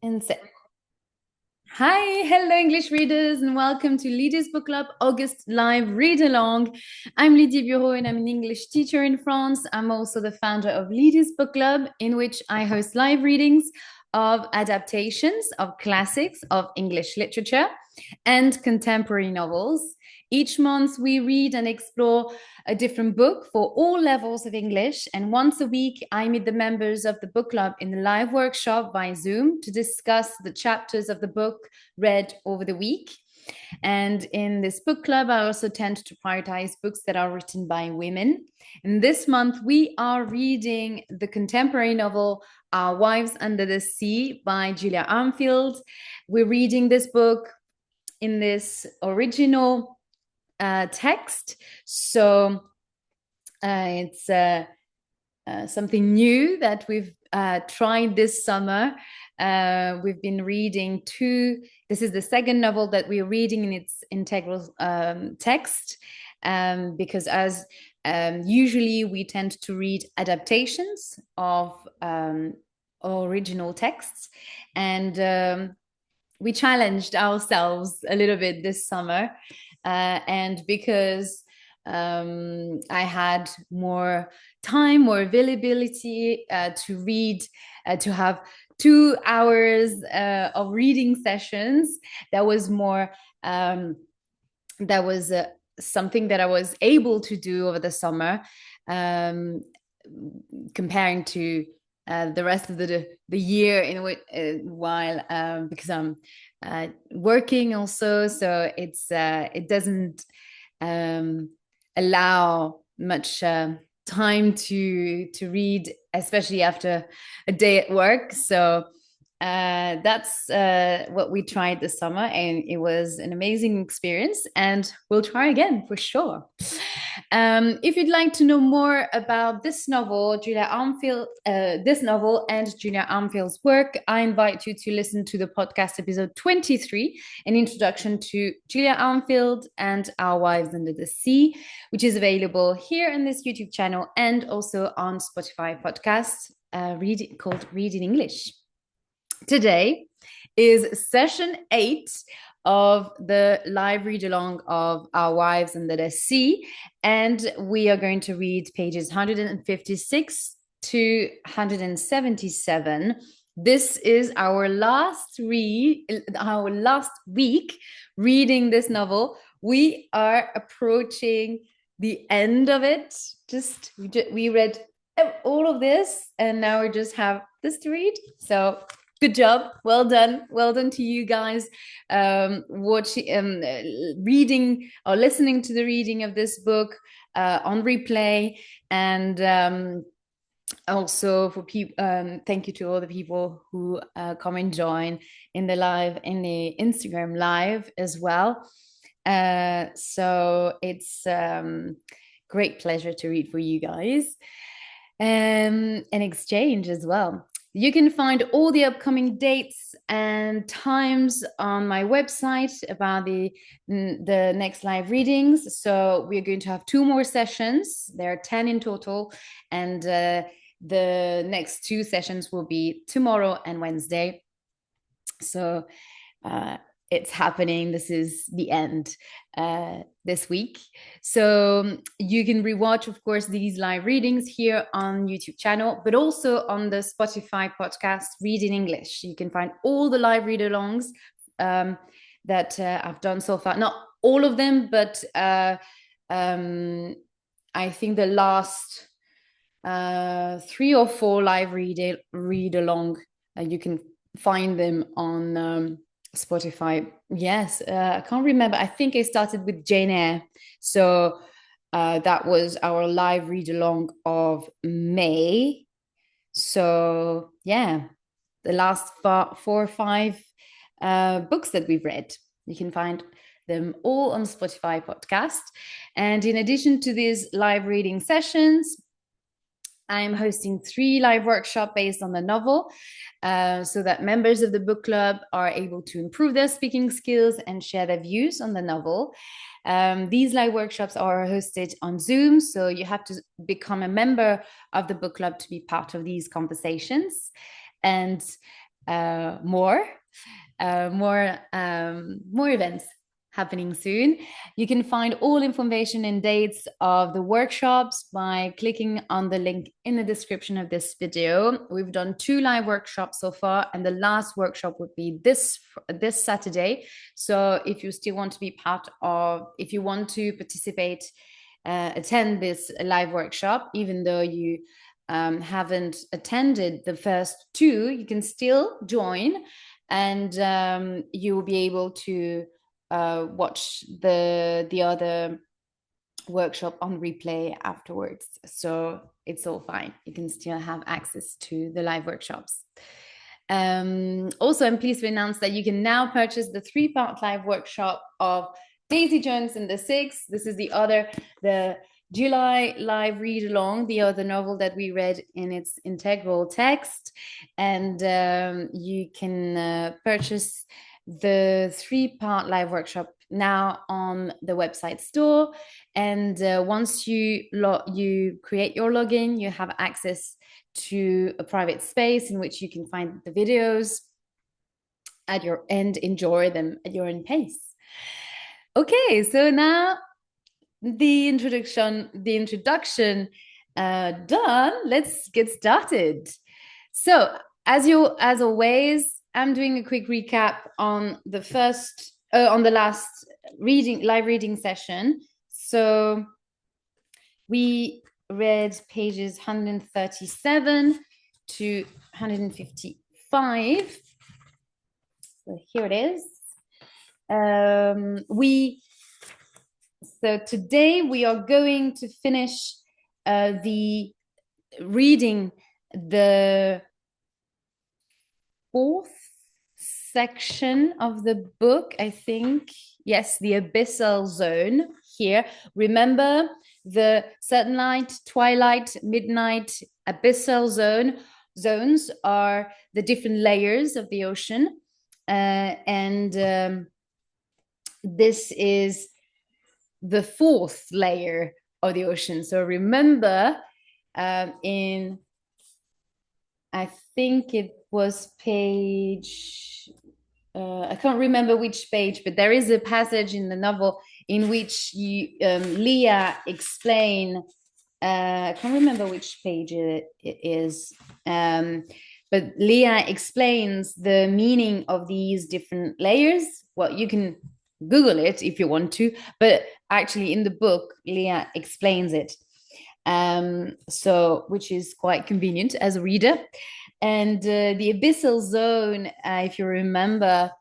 And so, hi, hello, English readers, and welcome to Lydie's Book Club August Live Read Along. I'm Lydie Bureau, and I'm an English teacher in France. I'm also the founder of Lydie's Book Club, in which I host live readings of adaptations of classics of English literature and contemporary novels. Each month, we read and explore a different book for all levels of English. And once a week, I meet the members of the book club in a live workshop by Zoom to discuss the chapters of the book read over the week. And in this book club, I also tend to prioritize books that are written by women. And this month, we are reading the contemporary novel Our Wives Under the Sea by Julia Armfield. We're reading this book in this original text. So it's something new that we've tried this summer. We've been reading this is the second novel that we're reading in its integral text, because as usually we tend to read adaptations of original texts, and we challenged ourselves a little bit this summer. And because I had more time, more availability to read, to have 2 hours of reading sessions, that was more, that was something that I was able to do over the summer, comparing to the rest of the year in which while because I'm working also, so it doesn't allow much time to read, especially after a day at work. So that's what we tried this summer, and it was an amazing experience, and we'll try again for sure. If you'd like to know more about this novel, this novel and Julia Armfield's work, I invite you to listen to the podcast episode 23, an introduction to Julia Armfield and Our Wives Under the Sea, which is available here in this YouTube channel and also on Spotify podcast, called Read in English. Today is session 8 of the live read along of Our Wives Under the Sea, and we are going to read pages 156 to 177. This is our last week reading this novel. We are approaching the end of it. We read all of this, and now we just have this to read. So good job, well done to you guys, reading or listening to the reading of this book on replay. And also for people, thank you to all the people who come and join in the Instagram live as well. So it's great pleasure to read for you guys, and exchange as well. You can find all the upcoming dates and times on my website about the next live readings. So we're going to have 2 more sessions. There are 10 in total, and the next 2 sessions will be tomorrow and Wednesday. So it's happening. This is the end this week. So you can rewatch, of course, these live readings here on YouTube channel, but also on the Spotify podcast, Read in English. You can find all the live read-alongs that I've done so far. Not all of them, but I think the last 3 or 4 live read-along, you can find them on Spotify. Yes, I can't remember. I think I started with Jane Eyre. So that was our live read along of May. So yeah, the last 4 or 5 books that we've read. You can find them all on Spotify podcast. And in addition to these live reading sessions, I'm hosting 3 live workshops based on the novel, so that members of the book club are able to improve their speaking skills and share their views on the novel. These live workshops are hosted on Zoom, so you have to become a member of the book club to be part of these conversations. And more events happening soon. You can find all information and dates of the workshops by clicking on the link in the description of this video. We've done 2 live workshops so far, and the last workshop would be this Saturday. So if you still want to be part of, if you want to participate, attend this live workshop, even though you haven't attended the first 2, you can still join, and you will be able to watch the other workshop on replay afterwards. So it's all fine. You can still have access to the live workshops. Also, I'm pleased to announce that you can now purchase the 3-part live workshop of Daisy Jones and the Six. This is the July live read along, the other novel that we read in its integral text. And you can purchase the 3-part live workshop now on the website store. And once you create your login, you have access to a private space in which you can find the videos at your end, enjoy them at your own pace. Okay, so now the introduction done. Let's get started. So as always, I'm doing a quick recap on the last live reading session. So we read pages 137 to 155. So here it is. So today we are going to finish reading the 4th section of the book, I think. Yes, the abyssal zone here. Remember, the sunlight, twilight, midnight, abyssal zones are the different layers of the ocean. And this is the 4th layer of the ocean. So remember, I think it was page, I can't remember which page, but there is a passage in the novel in which Leah explain, I can't remember which page it is, but Leah explains the meaning of these different layers. Well, you can Google it if you want to, but actually in the book, Leah explains it. So, which is quite convenient as a reader. And the abyssal zone, if you remember,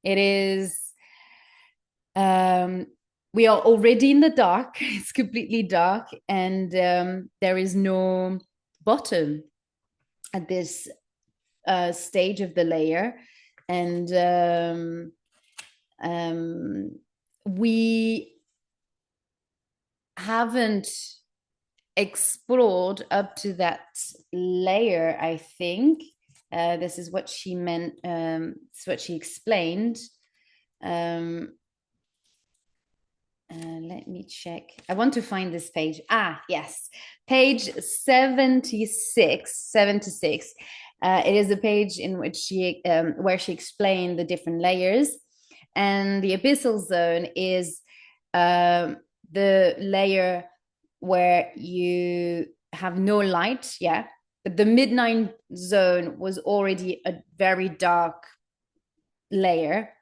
it is, we are already in the dark. It's completely dark, and there is no bottom at this stage of the layer. And we haven't explored up to that layer, I think. This is what she meant, it's what she explained. Let me check. I want to find this page. Yes, page 76. It is a page in which she where she explained the different layers, and the abyssal zone is the layer where you have no light, but the midnight zone was already a very dark layer.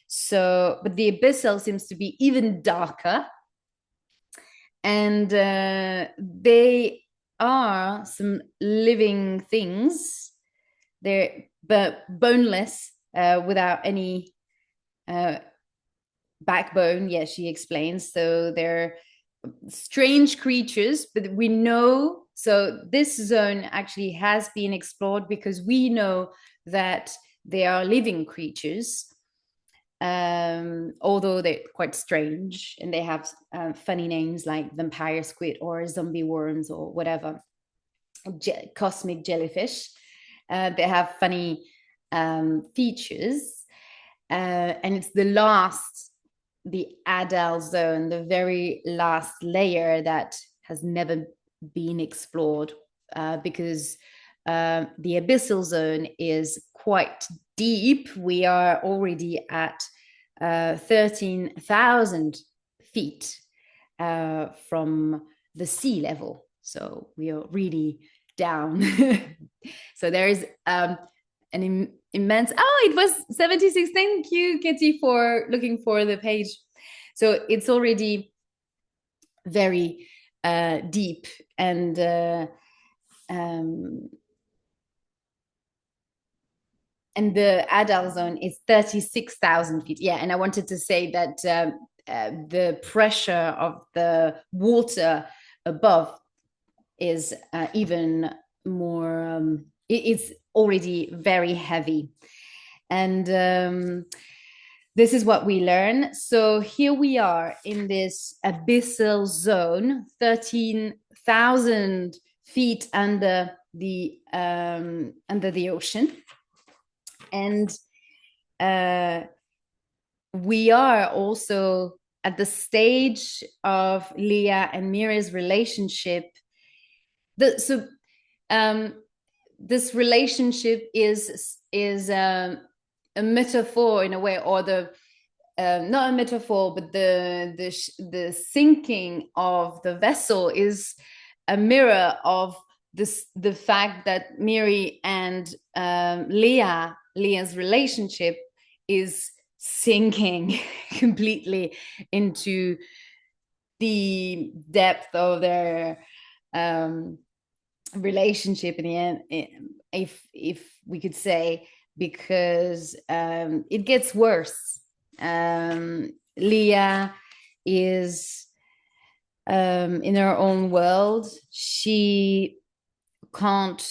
So, but the abyssal seems to be even darker. And they are some living things. They're boneless, without any backbone. Yeah, she explains. So they're strange creatures, but we know, so this zone actually has been explored because we know that they are living creatures, although they're quite strange, and they have funny names like vampire squid or zombie worms or whatever, cosmic jellyfish. They have funny features, and it's the Adal zone, the very last layer that has never been explored, because the abyssal zone is quite deep. We are already at 13,000 feet from the sea level. So we are really down. So there is an immense, it was 76. Thank you, Keti, for looking for the page. So it's already very deep, and the adult zone is 36,000 feet. Yeah, and I wanted to say that the pressure of the water above is even more, it's already very heavy. And this is what we learn. So here we are in this abyssal zone, 13,000 feet under the ocean. And we are also at the stage of Leah and Miri's relationship. This relationship is a metaphor in a way, or not a metaphor, but the sinking of the vessel is a mirror of the fact that Miri and Leah's relationship is sinking completely into the depth of their relationship in the end, if we could say, because it gets worse. Leah is in her own world. She can't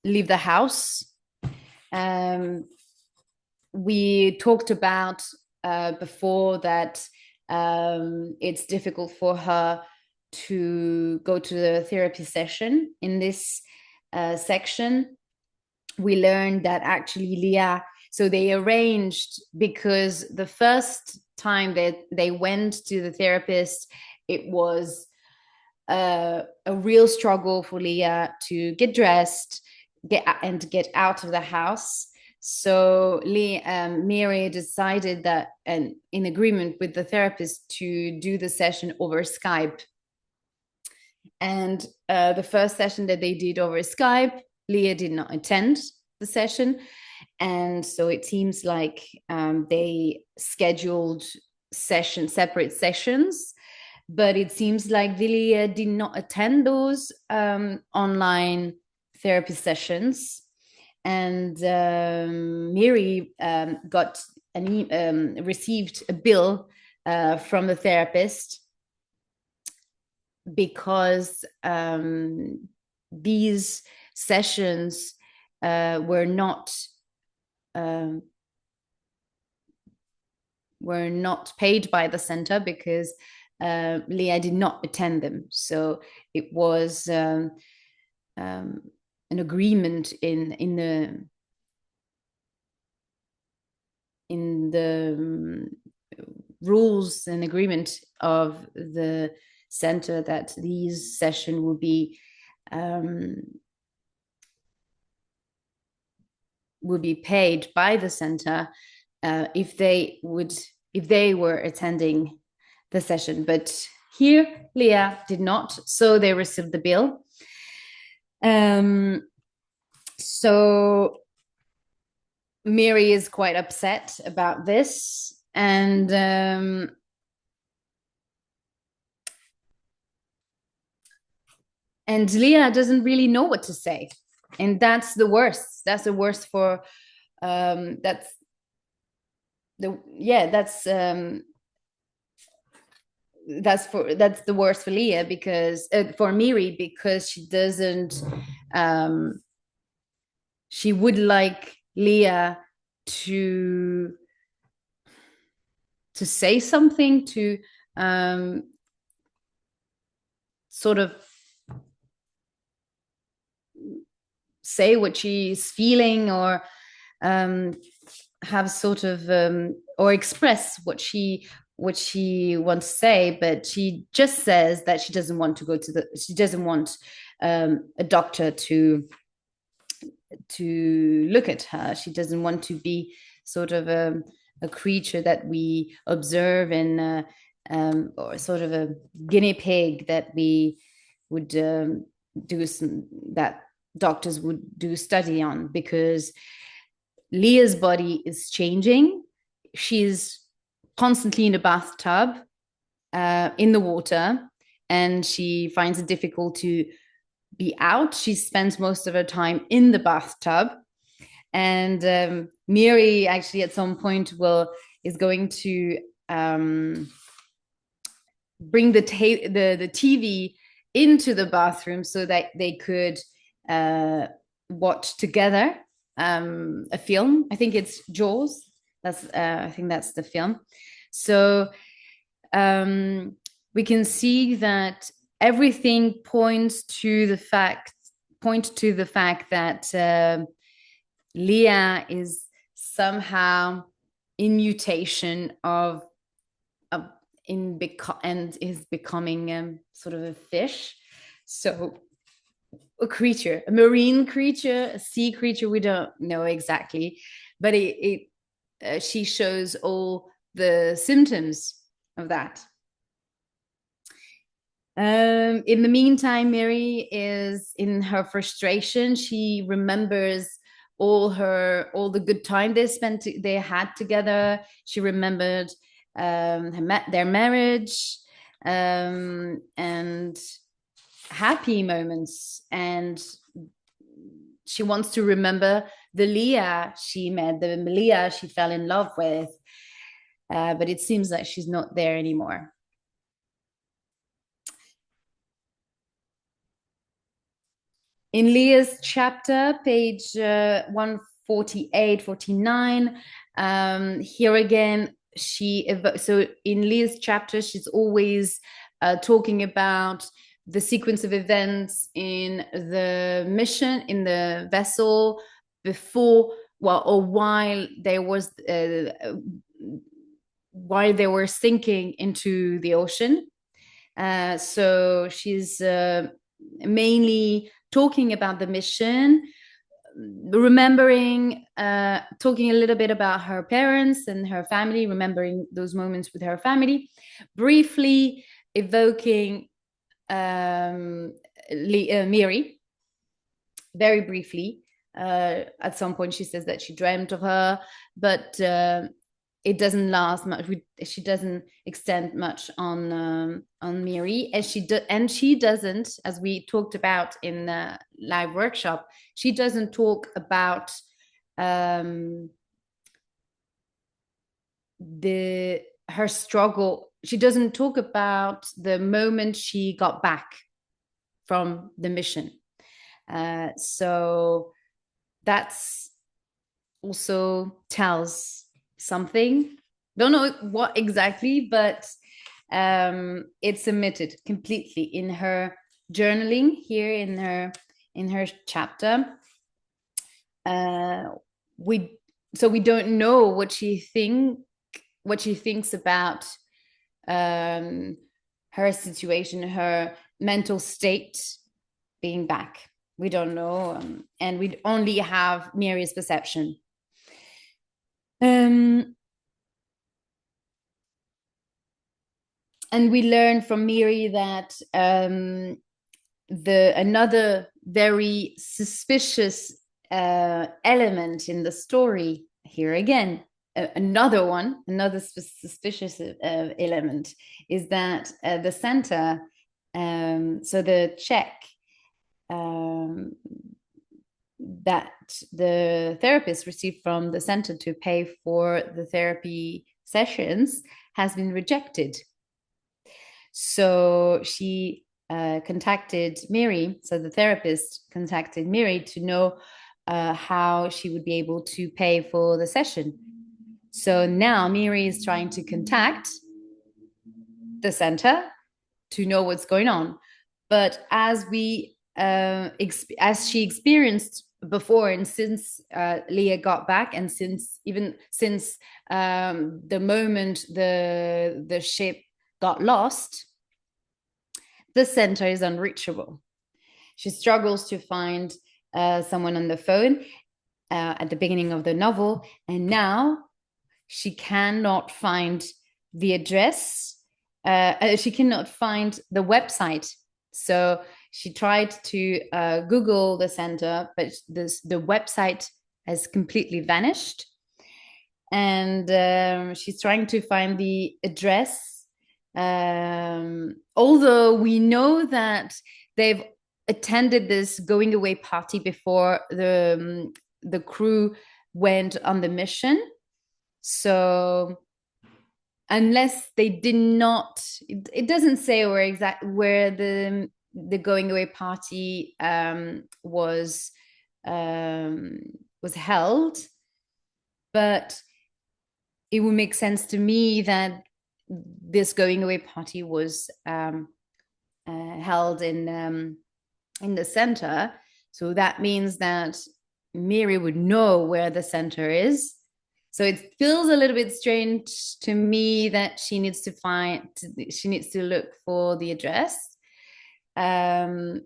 leave the house. We talked about before that it's difficult for her to go to the therapy session. In this section, we learned that actually Leah, so they arranged, because the first time that they went to the therapist, it was a real struggle for Leah to get dressed, get out of the house. So Miri decided that, and in agreement with the therapist, to do the session over Skype. And the first session that they did over Skype, Leah did not attend the session. And so it seems like they scheduled separate sessions. But it seems like Leah did not attend those online therapy sessions. And Miri received a bill from the therapist, because these sessions were not paid by the center, because Leah did not attend them. So it was an agreement in the rules and agreement of the center that these sessions will be paid by the center if they were attending the session. But here Leah did not, so they received the bill. So Miri is quite upset about this, and Leah doesn't really know what to say, and that's the worst. That's the worst for that's the worst for Leah, because for Miri, because she doesn't she would like Leah to say something, to sort of say what she's feeling, or have sort of or express what she wants to say, but she just says that she doesn't want to go to she doesn't want a doctor to look at her. She doesn't want to be sort of a creature that we observe in or sort of a guinea pig that we would do some, that doctors would do study on, because Leah's body is changing. She's constantly in a bathtub, in the water, and she finds it difficult to be out. She spends most of her time in the bathtub. And Miri actually at some point is going to bring the TV into the bathroom so that they could watch together a film. I think it's Jaws. I think that's the film. So we can see that everything points to the fact that Leah is somehow in mutation and is becoming sort of a fish. So a creature, a marine creature, a sea creature, we don't know exactly, but she shows all the symptoms of that. In the meantime, Miri is in her frustration. She remembers all the good time they had together. She remembered their marriage and happy moments, and she wants to remember the Leah she met, the Leah she fell in love with, but it seems like she's not there anymore. In Leah's chapter, page 148, 49, here again, so in Leah's chapter, she's always talking about the sequence of events in the mission, in the vessel, before, or while they were sinking into the ocean. So she's mainly talking about the mission, remembering, talking a little bit about her parents and her family, remembering those moments with her family, briefly evoking Miri, very briefly. At some point, she says that she dreamt of her, but it doesn't last much. She doesn't extend much on Miri, and she doesn't, as we talked about in the live workshop, she doesn't talk about her struggle. She doesn't talk about the moment she got back from the mission. So that's also tells something. Don't know what exactly, but it's omitted completely in her journaling here in her chapter. We don't know what she thinks about her situation, her mental state being back. We don't know, and we only have Miri's perception. And we learn from Miri that another very suspicious element in the story here again, another suspicious element is that the center, so the check that the therapist received from the center to pay for the therapy sessions has been rejected. So she contacted Miri, so the therapist contacted Miri to know how she would be able to pay for the session. So now Miri is trying to contact the center to know what's going on. But as she experienced before, and since Leah got back, and since the moment the ship got lost, the center is unreachable. She struggles to find someone on the phone at the beginning of the novel, and now she cannot find the address. She cannot find the website. So she tried to Google the center, but the website has completely vanished. And she's trying to find the address. Although we know that they've attended this going away party before the crew went on the mission. So unless they did not, it doesn't say where the going away party was held, but it would make sense to me that this going away party was held in the center. So that means that Miri would know where the center is. So it feels a little bit strange to me that she needs to look for the address. And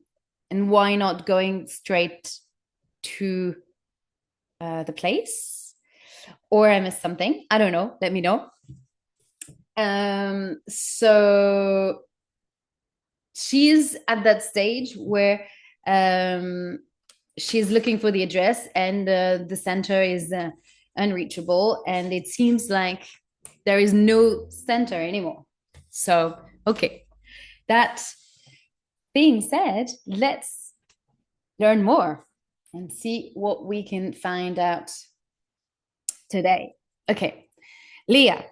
why not going straight to the place? Or I missed something. I don't know. Let me know. So she's at that stage where she's looking for the address, and the center is unreachable, and it seems like there is no center anymore. So, okay. That being said, let's learn more and see what we can find out today. Okay, Leah.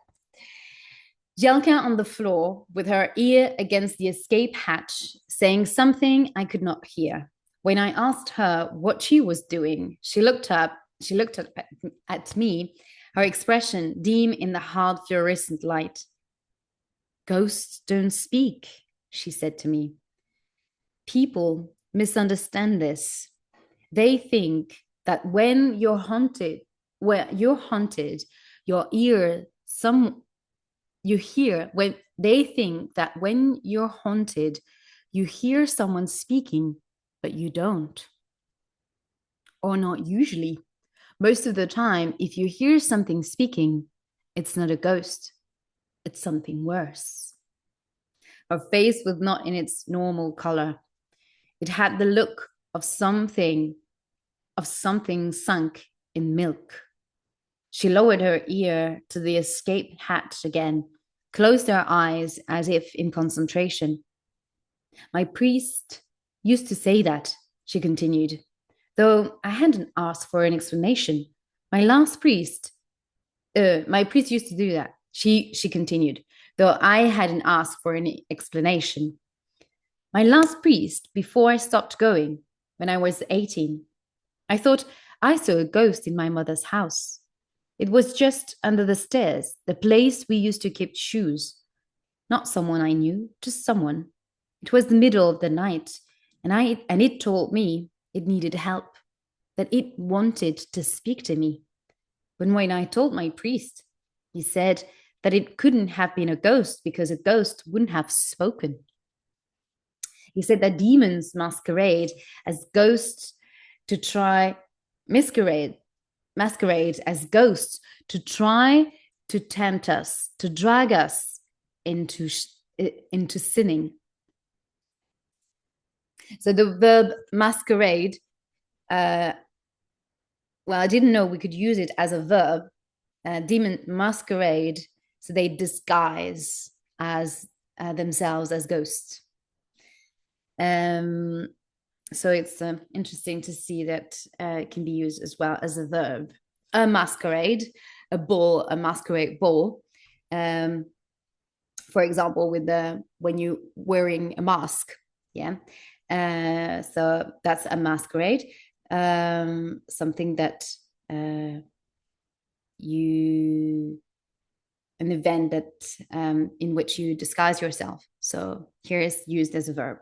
Jelka on the floor with her ear against the escape hatch, saying something I could not hear. When I asked her what she was doing, she looked at me, her expression dim in the hard fluorescent light. Ghosts don't speak, she said to me. People misunderstand this. They think that when you're haunted, when they think that when you're haunted, you hear someone speaking, but you don't. Or not usually. Most of the time, if you hear something speaking, it's not a ghost. It's something worse. Her face was not in its normal color. It had the look of something sunk in milk. She lowered her ear to the escape hatch again, closed her eyes as if in concentration. My priest used to say that, she continued, though I hadn't asked for an explanation. My priest used to do that, she continued, though I hadn't asked for any explanation. My last priest, before I stopped going, when I was 18, I thought I saw a ghost in my mother's house. It was just under the stairs, the place we used to keep shoes. Not someone I knew, just someone. It was the middle of the night, and it told me it needed help, that it wanted to speak to me. But when I told my priest, he said that it couldn't have been a ghost because a ghost wouldn't have spoken. He said that demons masquerade as ghosts to try masquerade as ghosts to try to tempt us, to drag us into sinning. So the verb masquerade, well, I didn't know we could use it as a verb. Demon masquerade, so they disguise as themselves as ghosts. So it's interesting to see that it can be used as well as a verb. A masquerade, a masquerade ball. For example, when you're wearing a mask, yeah. So that's a masquerade, something that an event that in which you disguise yourself. So here is used as a verb.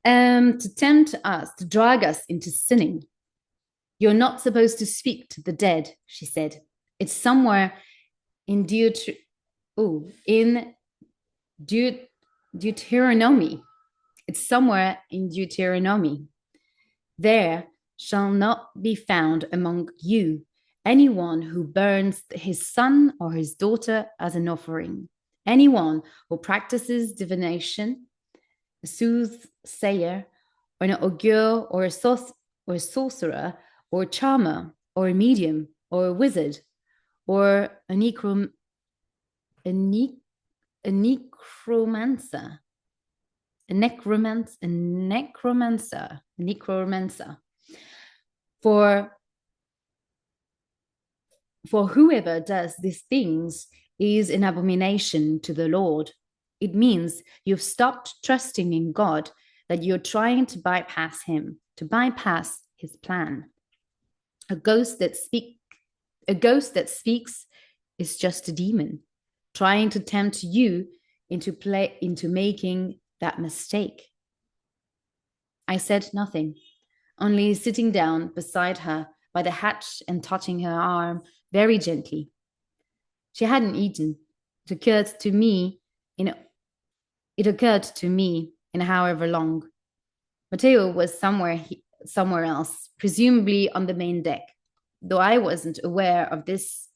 To tempt us, to drag us into sinning. You're not supposed to speak to the dead, she said. It's somewhere in Deuteronomy. It's somewhere in Deuteronomy. There shall not be found among you anyone who burns his son or his daughter as an offering, anyone who practices divination, a soothsayer, or an augur, or a sorcerer, or a charmer, or a medium, or a wizard, or a necromancer, a necromancer. For whoever does these things is an abomination to the Lord. It means you've stopped trusting in God, that you're trying to bypass him, to bypass his plan. A ghost that speaks is just a demon trying to tempt you into making that mistake. I said nothing, only sitting down beside her by the hatch and touching her arm very gently. She hadn't eaten. It occurred to me in however long. Matteo was somewhere else, presumably on the main deck, though I wasn't aware of this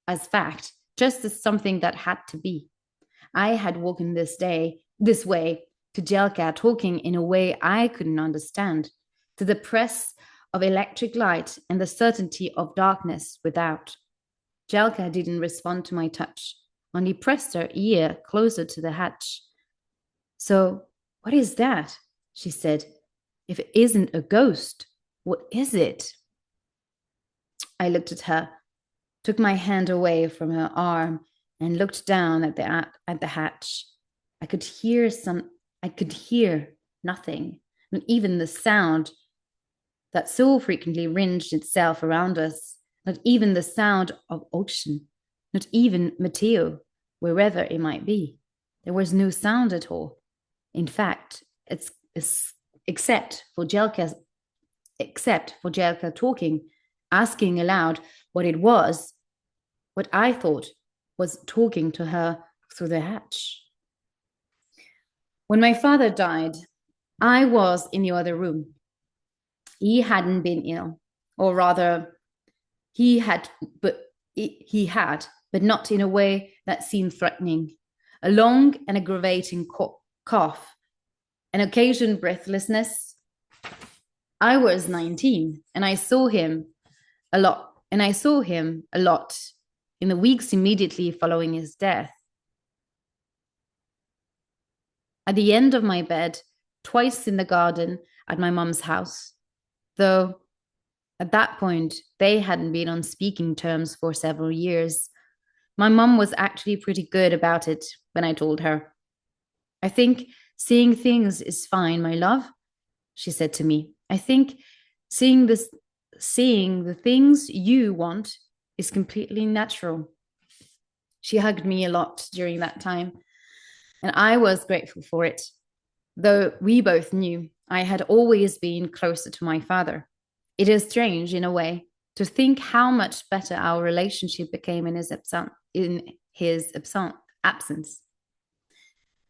as fact, just as something that had to be. I had woken this way, to Jelka talking in a way I couldn't understand, to the press of electric light and the certainty of darkness without. Jelka didn't respond to my touch, only pressed her ear closer to the hatch. So, what is that? She said. If it isn't a ghost, what is it? I looked at her, took my hand away from her arm, and looked down at the hatch. I could hear nothing, not even the sound that so frequently ringed itself around us, not even the sound of ocean, not even Matteo, wherever it might be. There was no sound at all. In fact, except for Jelka talking, asking aloud what it was, what I thought was talking to her through the hatch. When my father died, I was in the other room. He hadn't been ill, or rather, he had, but not in a way that seemed threatening. A long and aggravating cough, an occasional breathlessness. I was 19, and I saw him a lot. In the weeks immediately following his death. At the end of my bed, twice in the garden at my mum's house, though at that point they hadn't been on speaking terms for several years. My mum was actually pretty good about it when I told her. I think seeing things is fine, my love, she said to me. I think seeing the things you want is completely natural. She hugged me a lot during that time, and I was grateful for it, though we both knew I had always been closer to my father. It is strange, in a way, to think how much better our relationship became in his absence.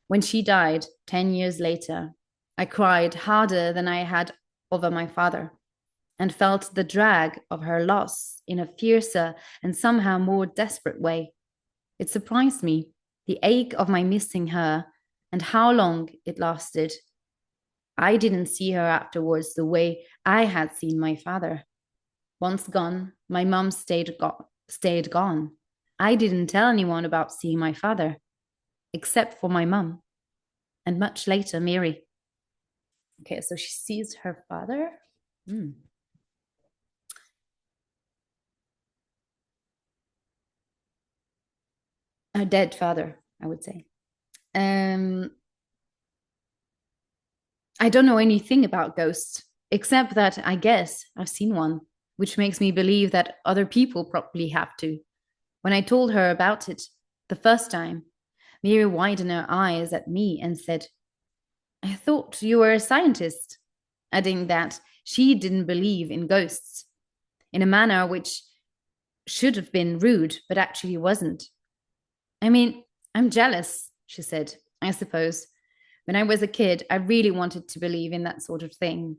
When she died 10 years later, I cried harder than I had over my father, and felt the drag of her loss in a fiercer and somehow more desperate way. It surprised me, the ache of my missing her, and how long it lasted. I didn't see her afterwards the way I had seen my father. Once gone, my mum stayed gone. I didn't tell anyone about seeing my father, except for my mum, and much later, Miri. Okay, so she sees her father. Her dead father, I would say. I don't know anything about ghosts, except that I guess I've seen one, which makes me believe that other people probably have too. When I told her about it the first time, Miri widened her eyes at me and said, I thought you were a scientist, adding that she didn't believe in ghosts, in a manner which should have been rude, but actually wasn't. I mean, I'm jealous, she said, I suppose. When I was a kid, I really wanted to believe in that sort of thing.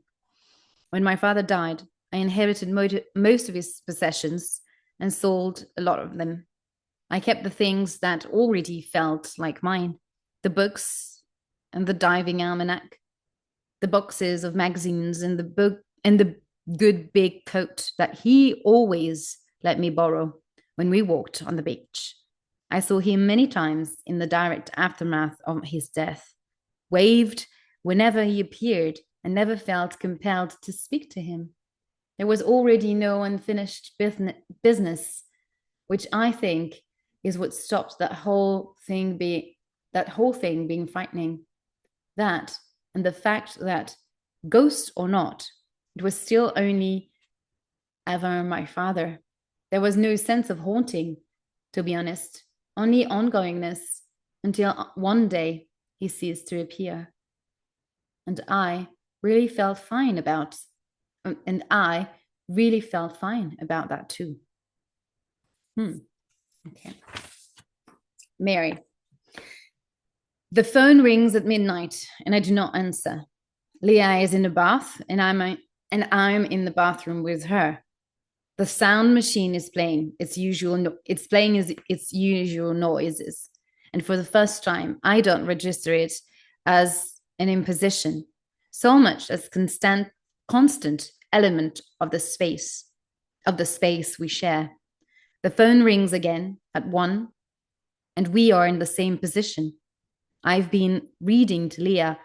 When my father died, I inherited most of his possessions and sold a lot of them. I kept the things that already felt like mine, the books and the diving almanac, the boxes of magazines and the good big coat that he always let me borrow when we walked on the beach. I saw him many times in the direct aftermath of his death, waved whenever he appeared, and never felt compelled to speak to him. There was already no unfinished business, which I think is what stopped that whole thing being frightening. That and the fact that, ghost or not, it was still only ever my father. There was no sense of haunting, to be honest, only ongoingness until one day he ceased to appear. And I really felt fine about that too. Okay. Mary. The phone rings at midnight and I do not answer. Leah is in the bath and I'm in the bathroom with her. The sound machine is playing its usual noises. And for the first time, I don't register it as an imposition, so much as constant element of the space we share. The phone rings again at 1, and we are in the same position. I've been reading to Leah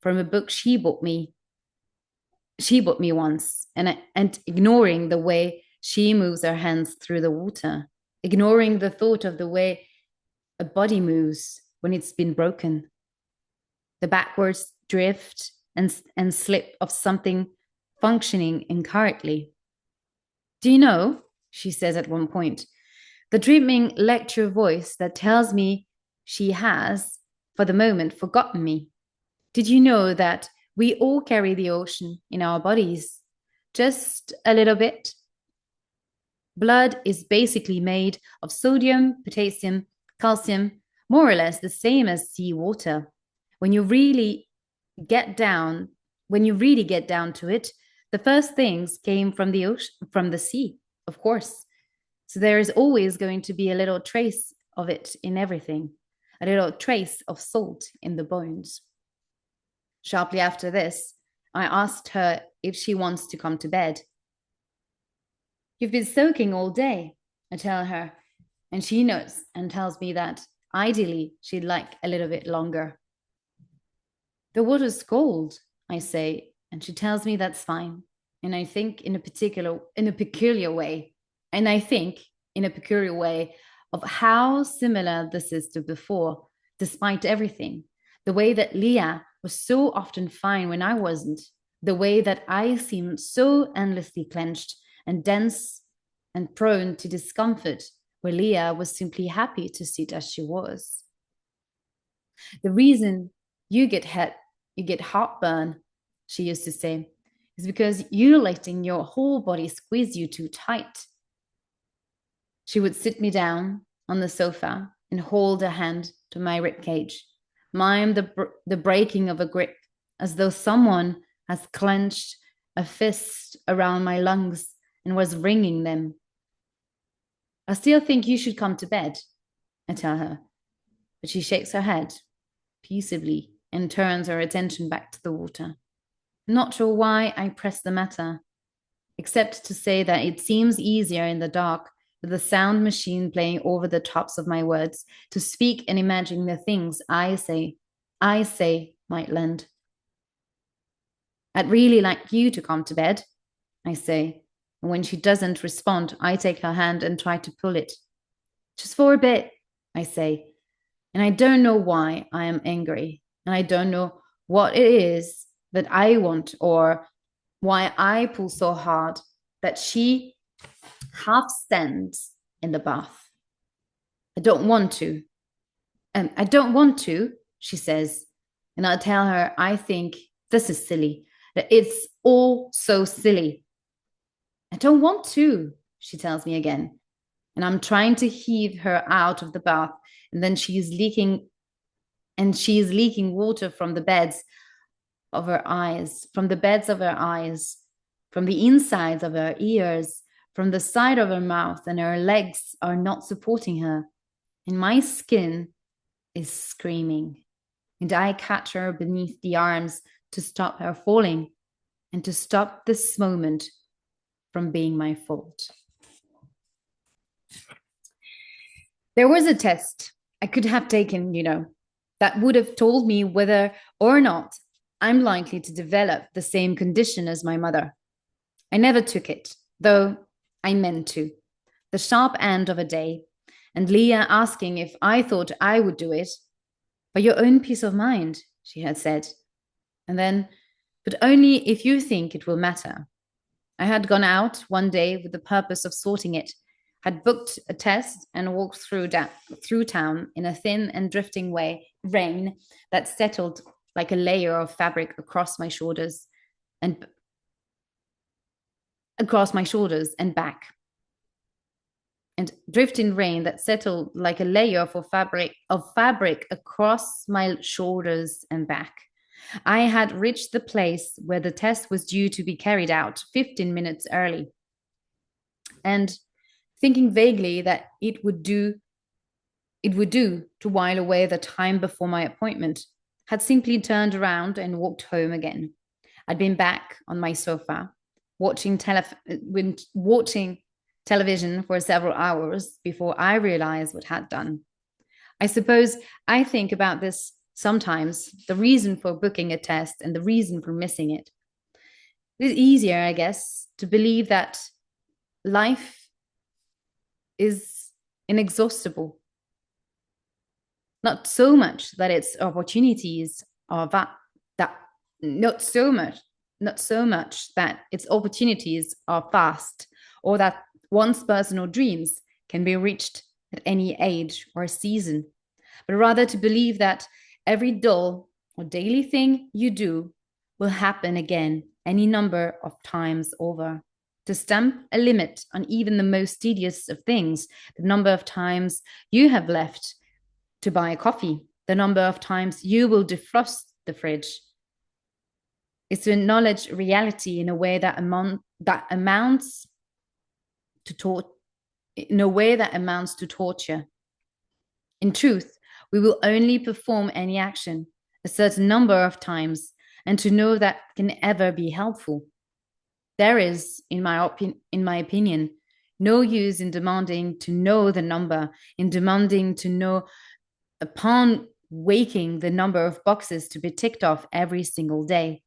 from a book she bought me once, and ignoring the way she moves her hands through the water, ignoring the thought of the way a body moves when it's been broken, the backwards drift and slip of something functioning incorrectly. Do you know, she says at one point, the dreaming lecture voice that tells me she has, for the moment, forgotten me. Did you know that we all carry the ocean in our bodies? Just a little bit. Blood is basically made of sodium, potassium, calcium, more or less the same as seawater. When you really get down to it, the first things came from the ocean, from the sea, of course. So there is always going to be a little trace of it in everything, a little trace of salt in the bones. Sharply after this, I asked her if she wants to come to bed. You've been soaking all day, I tell her, and she nods and tells me that ideally she'd like a little bit longer. The water's cold, I say, and she tells me that's fine. And I think in a peculiar way of how similar this is to before, despite everything. The way that Leah was so often fine when I wasn't, the way that I seemed so endlessly clenched and dense and prone to discomfort, where Leah was simply happy to sit as she was. The reason you get heartburn, she used to say, is because you're letting your whole body squeeze you too tight. She would sit me down on the sofa and hold a hand to my ribcage, mime the breaking of a grip, as though someone has clenched a fist around my lungs and was wringing them. I still think you should come to bed, I tell her, but she shakes her head peaceably and turns her attention back to the water. I'm not sure why I press the matter, except to say that it seems easier in the dark with the sound machine playing over the tops of my words to speak and imagine the things I say might land. I'd really like you to come to bed, I say, and when she doesn't respond, I take her hand and try to pull it. Just for a bit, I say, and I don't know why I am angry, and I don't know what it is that I want or why I pull so hard that she half stands in the bath. I don't want to, she says, and I tell her I think this is silly, that it's all so silly. I don't want to, she tells me again, and I'm trying to heave her out of the bath, and then she's leaking and she is leaking water from the beds of her eyes, from the beds of her eyes, from the insides of her ears, from the side of her mouth, and her legs are not supporting her. And my skin is screaming, and I catch her beneath the arms to stop her falling and to stop this moment from being my fault. There was a test I could have taken, that would have told me whether or not I'm likely to develop the same condition as my mother. I never took it, though I meant to. The sharp end of a day, and Leah asking if I thought I would do it. For your own peace of mind, she had said. And then, but only if you think it will matter. I had gone out one day with the purpose of sorting it, had booked a test and walked through town in a thin and drifting rain that settled like a layer of fabric across my shoulders and back. And drifting rain that settled like a layer of fabric across my shoulders and back. I had reached the place where the test was due to be carried out 15 minutes early. And thinking vaguely that it would do to while away the time before my appointment, had simply turned around and walked home again. I'd been back on my sofa, watching television for several hours before I realized what I'd done. I suppose I think about this sometimes, the reason for booking a test and the reason for missing it. It is easier, I guess, to believe that life is inexhaustible. Not so much that its opportunities are not so much that its opportunities are fast, or that one's personal dreams can be reached at any age or season, but rather to believe that every dull or daily thing you do will happen again any number of times over. To stamp a limit on even the most tedious of things, the number of times you have left to buy a coffee, the number of times you will defrost the fridge, is to acknowledge reality in a way that amounts to torture. In truth, we will only perform any action a certain number of times, and to know that can ever be helpful. There is, in my opinion, no use in demanding to know the number, in demanding to know upon waking the number of boxes to be ticked off every single day.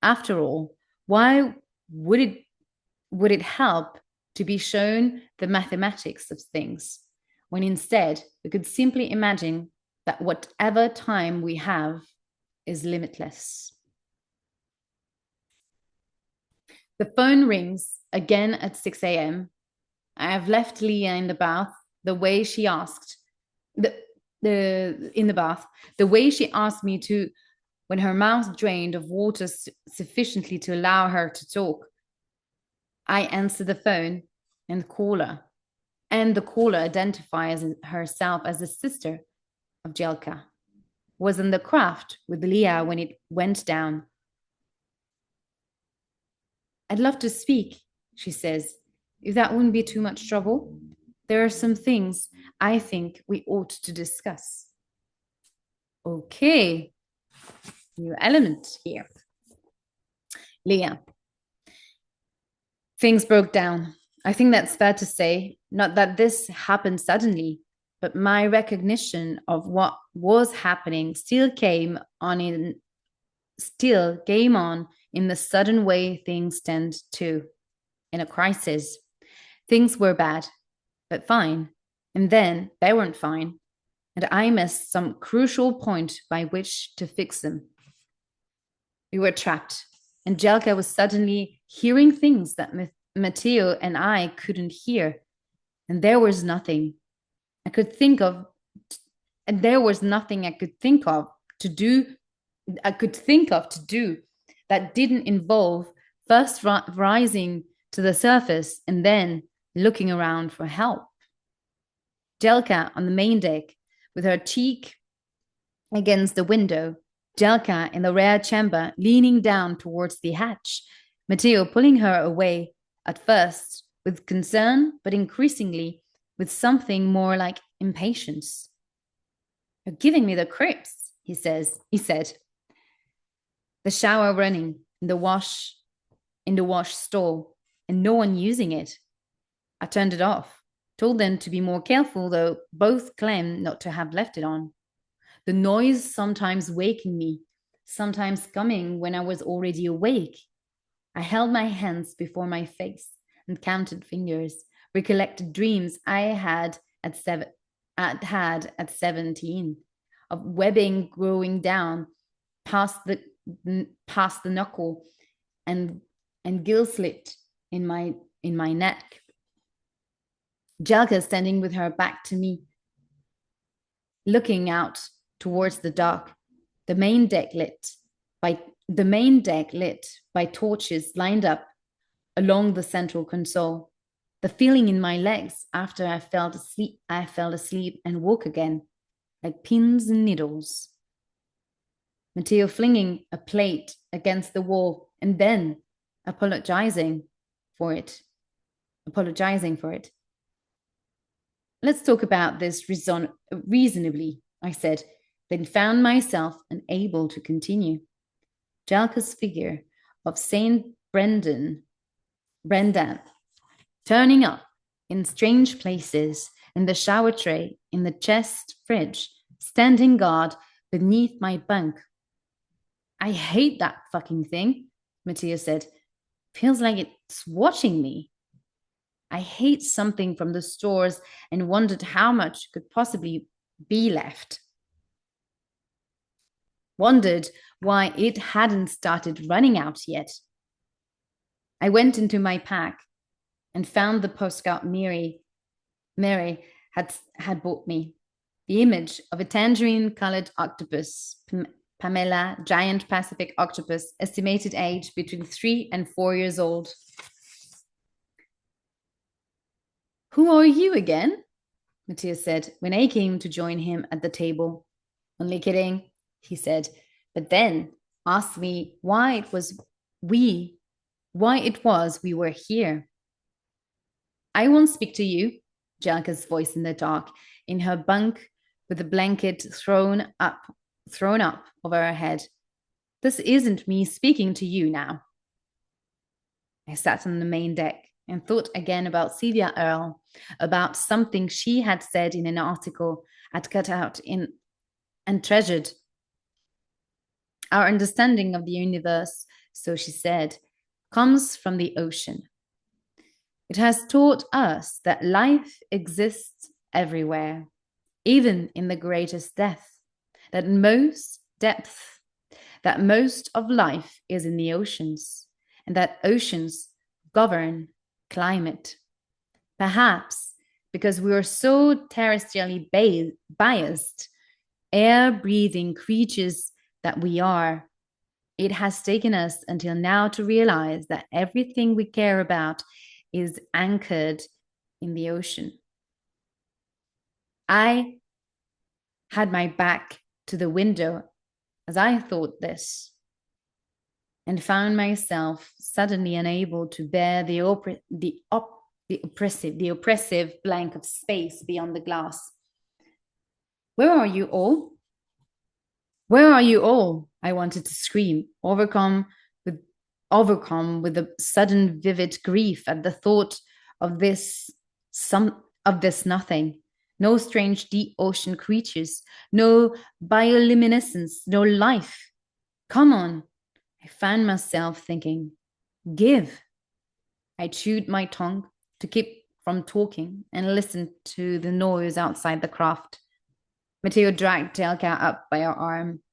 After all, why would it help to be shown the mathematics of things, when instead we could simply imagine that whatever time we have is limitless? The phone rings again at 6 a.m. I have left Leah in the bath the way she asked the way she asked me to, when her mouth drained of water sufficiently to allow her to talk. I answer the phone, and the caller identifies herself as the sister of Jelka, was in the craft with Leah when it went down. I'd love to speak, she says, if that wouldn't be too much trouble. There are some things I think we ought to discuss. Okay, new element here. Leah. Things broke down. I think that's fair to say. Not that this happened suddenly, but my recognition of what was happening still came on in the sudden way things tend to in a crisis. Things were bad, but fine. And then they weren't fine. And I missed some crucial point by which to fix them. We were trapped. And Jelka was suddenly hearing things that Matteo and I couldn't hear. And there was nothing I could think of to do that didn't involve first rising to the surface and then looking around for help. Jelka on the main deck, with her cheek against the window, Jelka in the rear chamber leaning down towards the hatch, Matteo pulling her away, at first with concern, but increasingly with something more like impatience. "You're giving me the creeps," he said. The shower running in the wash stall, and no one using it. I turned it off, told them to be more careful, though both claimed not to have left it on. The noise sometimes waking me, sometimes coming when I was already awake. I held my hands before my face and counted fingers, recollected dreams I had at 17, of webbing growing down past the knuckle and gill slit in my neck. Jelka standing with her back to me, looking out towards the dark, the main deck lit by torches lined up along the central console. The feeling in my legs after I fell asleep and woke again, like pins and needles. Matteo flinging a plate against the wall and then apologizing for it. "Let's talk about this reasonably," I said, then found myself unable to continue. Jelka's figure of Saint Brendan turning up in strange places, in the shower tray, in the chest fridge, standing guard beneath my bunk. "I hate that fucking thing," Matteo said. "Feels like it's watching me." I hate something from the stores and wondered how much could possibly be left. Wondered why it hadn't started running out yet. I went into my pack and found the postcard Miri had bought me. The image of a tangerine-colored octopus, Pamela, giant Pacific octopus, estimated age between 3 and 4 years old. "Who are you again?" Matteo said when I came to join him at the table. "Only kidding," he said, but then asked me why it was we were here. "I won't speak to you," Jelka's voice in the dark, in her bunk with the blanket thrown up over her head. "This isn't me speaking to you now." I sat on the main deck and thought again about Sylvia Earle, about something she had said in an article I'd cut out in and treasured. "Our understanding of the universe," so she said, "comes from the ocean. It has taught us that life exists everywhere, even in the greatest depth, that most of life is in the oceans, and that oceans govern climate. Perhaps because we are so terrestrially biased, air-breathing creatures that we are, it has taken us until now to realize that everything we care about is anchored in the ocean." I had my back to the window as I thought this, and found myself suddenly unable to bear the oppressive blank of space beyond the glass. Where are you all? Where are you all?" I wanted to scream, overcome with a sudden vivid grief at the thought of this nothing. No strange deep ocean creatures, no bioluminescence, no life. Come on. I found myself thinking, give. I chewed my tongue to keep from talking and listened to the noise outside the craft. Matteo dragged Jelka up by her arm,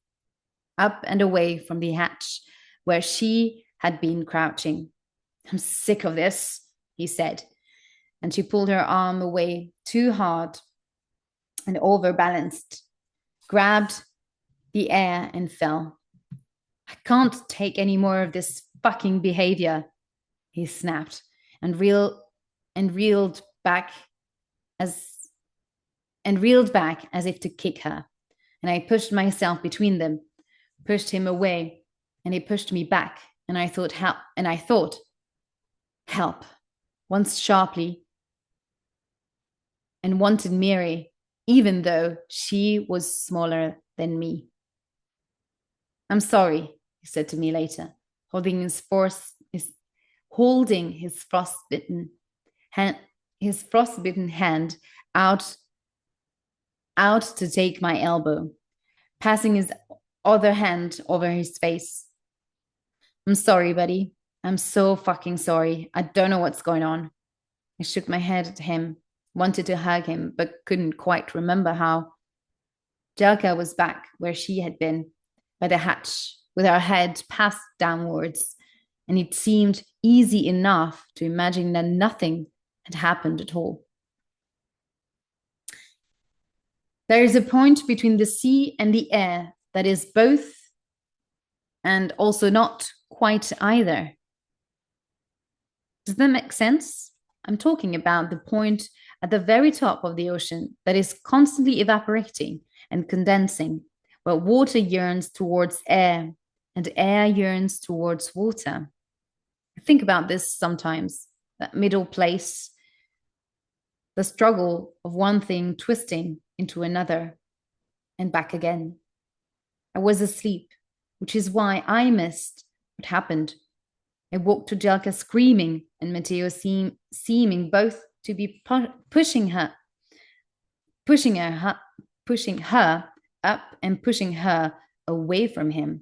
up and away from the hatch where she had been crouching. "I'm sick of this," he said, and she pulled her arm away too hard and overbalanced, grabbed the air and fell. "I can't take any more of this fucking behavior," he snapped and reeled back as if to kick her. and I pushed myself between them, pushed him away, and he pushed me back, and I thought, help, once sharply, and wanted Miri, even though she was smaller than me. I'm sorry, he said to me later, holding his frostbitten hand out to take my elbow, passing his other hand over his face. I'm sorry, buddy. I'm so fucking sorry. I don't know what's going on. I shook my head at him, wanted to hug him, but couldn't quite remember how. Jelka was back where she had been, by the hatch, with her head passed downwards, and it seemed easy enough to imagine that nothing had happened at all. There is a point between the sea and the air that is both and also not quite either. Does that make sense? I'm talking about the point at the very top of the ocean that is constantly evaporating and condensing, where water yearns towards air and air yearns towards water. I think about this sometimes, that middle place, the struggle of one thing twisting into another and back again. I was asleep, which is why I missed what happened. I walked to Jelka screaming, and Matteo seeming both to be pushing her up and pushing her away from him.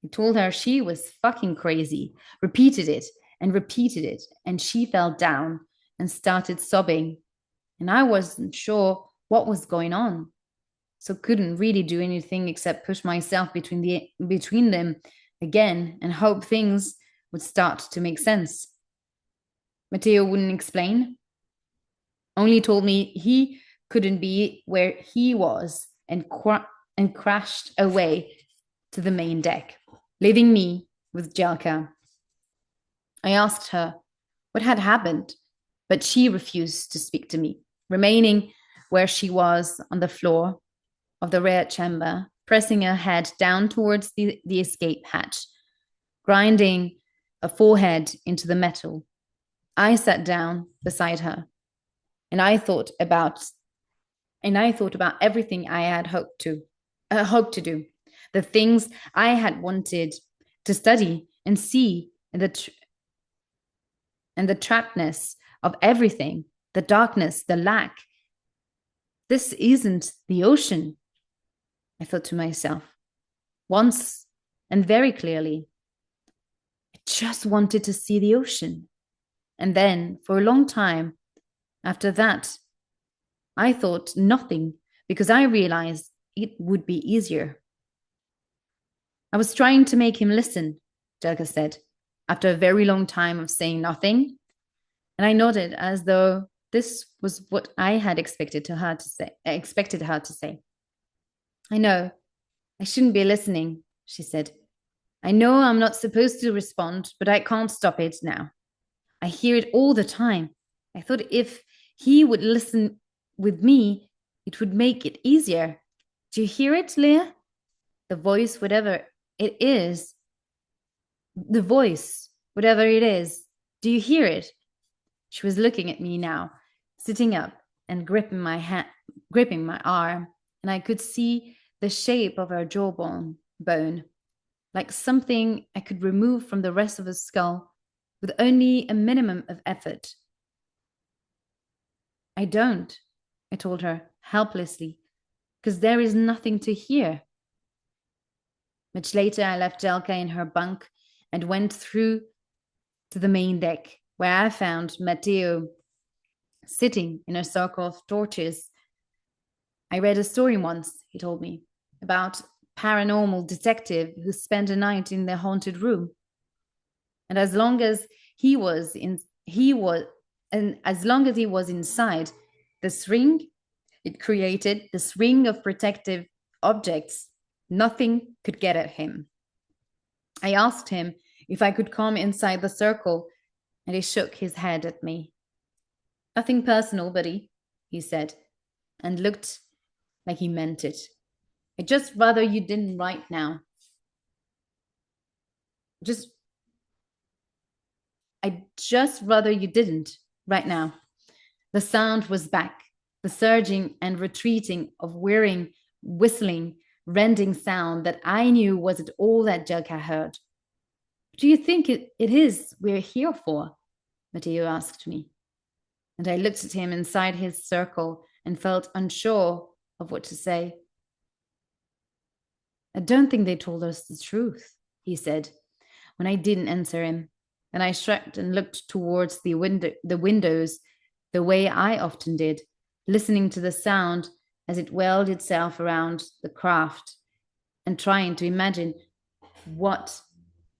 He told her she was fucking crazy, repeated it, and she fell down and started sobbing. And I wasn't sure what was going on, so couldn't really do anything except push myself between them again and hope things would start to make sense. Matteo wouldn't explain, only told me he couldn't be where he was and crashed away to the main deck, leaving me with Jelka. I asked her what had happened, but she refused to speak to me, remaining where she was on the floor of the rear chamber, pressing her head down towards the escape hatch, grinding a forehead into the metal. I sat down beside her, and I thought about everything I had hoped to do, the things I had wanted to study and see, and the trappedness of everything, the darkness, the lack. This isn't the ocean, I thought to myself, once and very clearly. I just wanted to see the ocean. And then, for a long time after that, I thought nothing because I realized it would be easier. I was trying to make him listen, Jelka said, after a very long time of saying nothing. And I nodded as though this was what I had expected her to say. I know, I shouldn't be listening, she said. I know I'm not supposed to respond, but I can't stop it now. I hear it all the time. I thought if he would listen with me, it would make it easier. Do you hear it, Leah? The voice, whatever it is. The voice, whatever it is. Do you hear it? She was looking at me now, sitting up and gripping my arm, and I could see the shape of her jawbone, like something I could remove from the rest of her skull with only a minimum of effort. I don't, I told her helplessly, because there is nothing to hear. Much later, I left Jelka in her bunk and went through to the main deck, where I found Matteo sitting in a circle of torches. I read a story once, he told me, about a paranormal detective who spent a night in the haunted room. And as long as he was inside this ring, it created this ring of protective objects. Nothing could get at him. I asked him if I could come inside the circle, and he shook his head at me. Nothing personal, buddy, he said, and looked like he meant it. I'd just rather you didn't right now. Just, I'd just rather you didn't right now. The sound was back, the surging and retreating of whirring, whistling, rending sound that I knew wasn't all that Jelka heard. What do you think it is we're here for? Matteo asked me. And I looked at him inside his circle and felt unsure of what to say. I don't think they told us the truth, he said, when I didn't answer him. And I shrugged and looked towards the windows, the way I often did, listening to the sound as it welled itself around the craft and trying to imagine what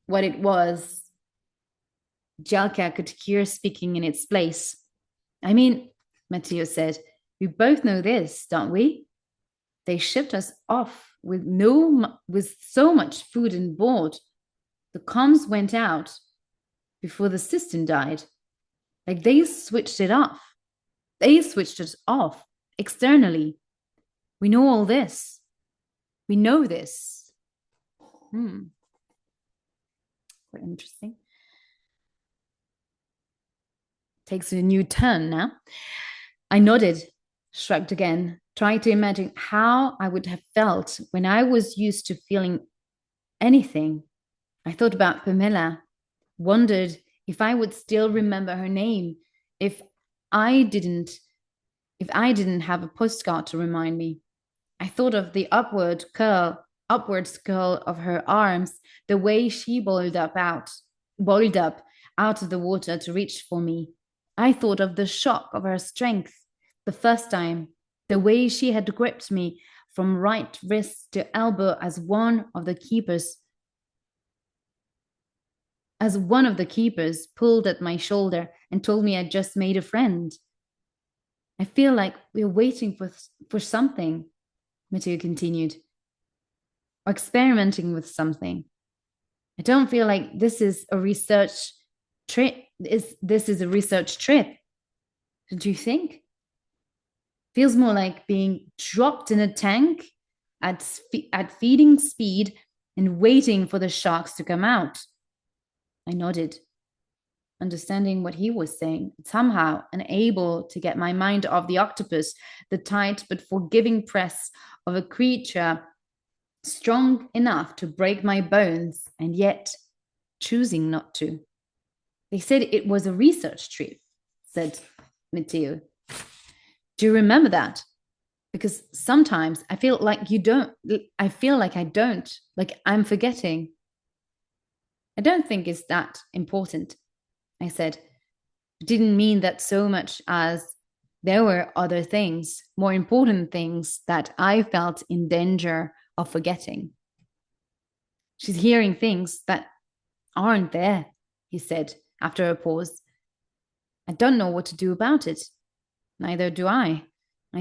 it was Jelka could hear speaking in its place. I mean, Matteo said, we both know this, don't we? They shipped us off with so much food and board. The comms went out before the system died. Like they switched it off. They switched it off externally. We know all this. We know this. Quite interesting. Takes a new turn now. I nodded, shrugged again, trying to imagine how I would have felt when I was used to feeling anything. I thought about Pamela, wondered if I would still remember her name if I didn't have a postcard to remind me. I thought of the upward curl of her arms, the way she boiled up out of the water to reach for me. I thought of the shock of her strength the first time, the way she had gripped me from right wrist to elbow as one of the keepers pulled at my shoulder and told me I'd just made a friend. I feel like we're waiting for something, Matteo continued, or experimenting with something. I don't feel like this is a research trip. This is a research trip. Don't you think? Feels more like being dropped in a tank at feeding speed and waiting for the sharks to come out. I nodded, understanding what he was saying, somehow unable to get my mind off the octopus, the tight but forgiving press of a creature strong enough to break my bones, and yet choosing not to. They said it was a research trip, said Matteo. Do you remember that? Because sometimes I feel like you don't. I feel like I don't, like I'm forgetting. I don't think it's that important, I said. It didn't mean that so much as there were other things, more important things that I felt in danger of forgetting. She's hearing things that aren't there, he said after a pause. I don't know what to do about it. Neither do I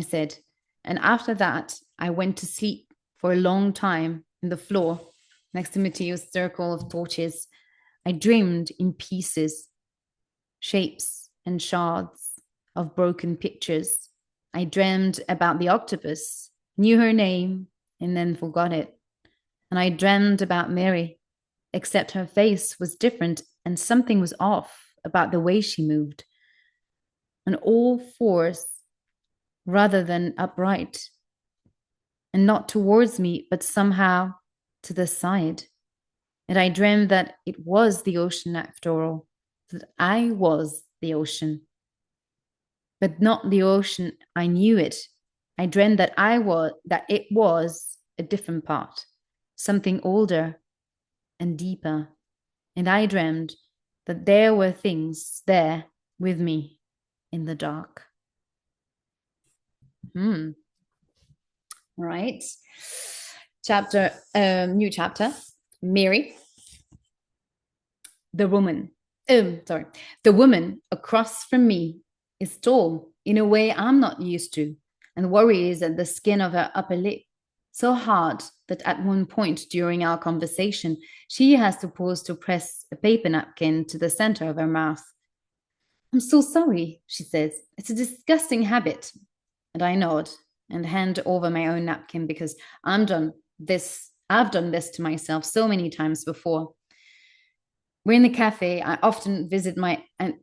said. And after that, I went to sleep for a long time on the floor next to Matteo's circle of torches. I dreamed in pieces, shapes and shards of broken pictures. I dreamed about the octopus, knew her name, and then forgot it. And I dreamed about Miri, except her face was different and something was off about the way she moved. On all fours rather than upright, and not towards me, but somehow to the side. And I dreamed that it was the ocean after all, that I was the ocean. But not the ocean, I knew it. I dreamed that it was a different part, something older and deeper. And I dreamed that there were things there with me in the dark. All right. New chapter. Miri. The woman across from me is tall in a way I'm not used to and worries at the skin of her upper lip so hard that at one point during our conversation, she has to pause to press a paper napkin to the center of her mouth. I'm so sorry, she says. It's a disgusting habit. And I nod and hand over my own napkin because I've done this to myself so many times before. We're in the cafe. I often visit my and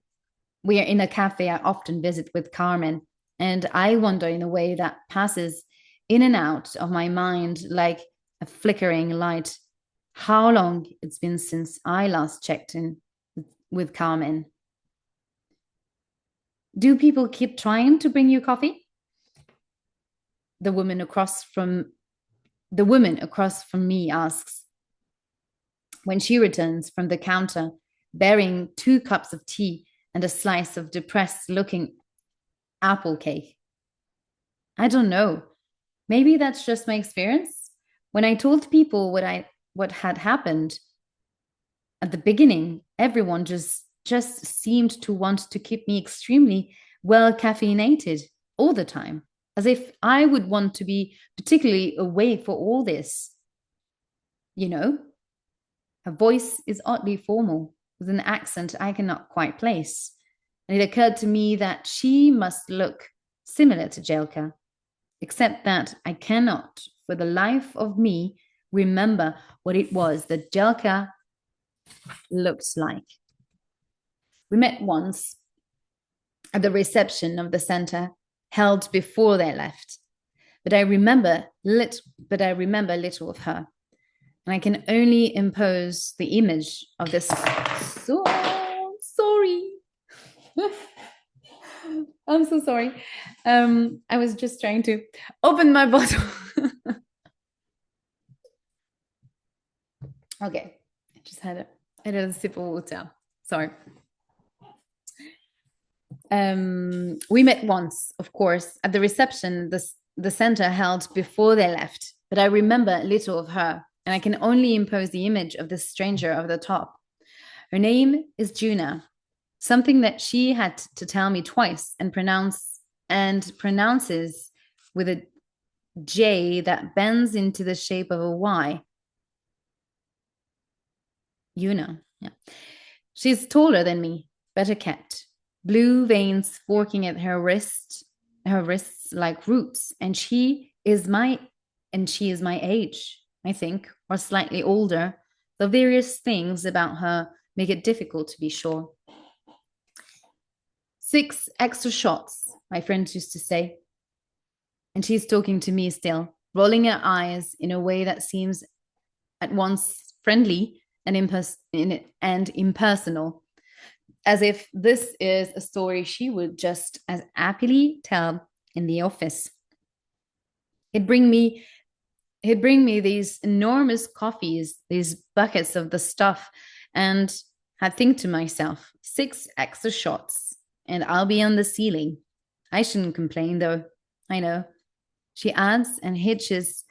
we are in a cafe I often visit with Carmen, and I wonder in a way that passes in and out of my mind like a flickering light how long it's been since I last checked in with Carmen. Do people keep trying to bring you coffee? The woman across from me asks when she returns from the counter bearing 2 cups of tea and a slice of depressed looking apple cake. I don't know. Maybe that's just my experience. When I told people what had happened at the beginning, everyone just seemed to want to keep me extremely well caffeinated all the time, as if I would want to be particularly awake for all this. You know, her voice is oddly formal, with an accent I cannot quite place. And it occurred to me that she must look similar to Jelka, except that I cannot, for the life of me, remember what it was that Jelka looked like. We met once at the reception of the center held before they left, but I remember little of her, and I can only impose the image of this. So sorry. I'm so sorry. I was just trying to open my bottle. Okay, I just had a sip of water. Sorry. We met once, of course, at the reception the center held before they left, but I remember little of her, and I can only impose the image of this stranger over the top. Her name is Juna, something that she had to tell me twice and pronounces with a J that bends into the shape of a Y. Yuna, yeah. She's taller than me, better kept, blue veins forking at her wrists like roots, and she is my age, I think, or slightly older. The various things about her make it difficult to be sure. 6 extra shots, my friends used to say. And she's talking to me still, rolling her eyes in a way that seems at once friendly and impersonal, as if this is a story she would just as happily tell in the office. He'd bring me these enormous coffees, these buckets of the stuff, and I'd think to myself, 6 extra shots, and I'll be on the ceiling. I shouldn't complain, though. I know. She adds and hitches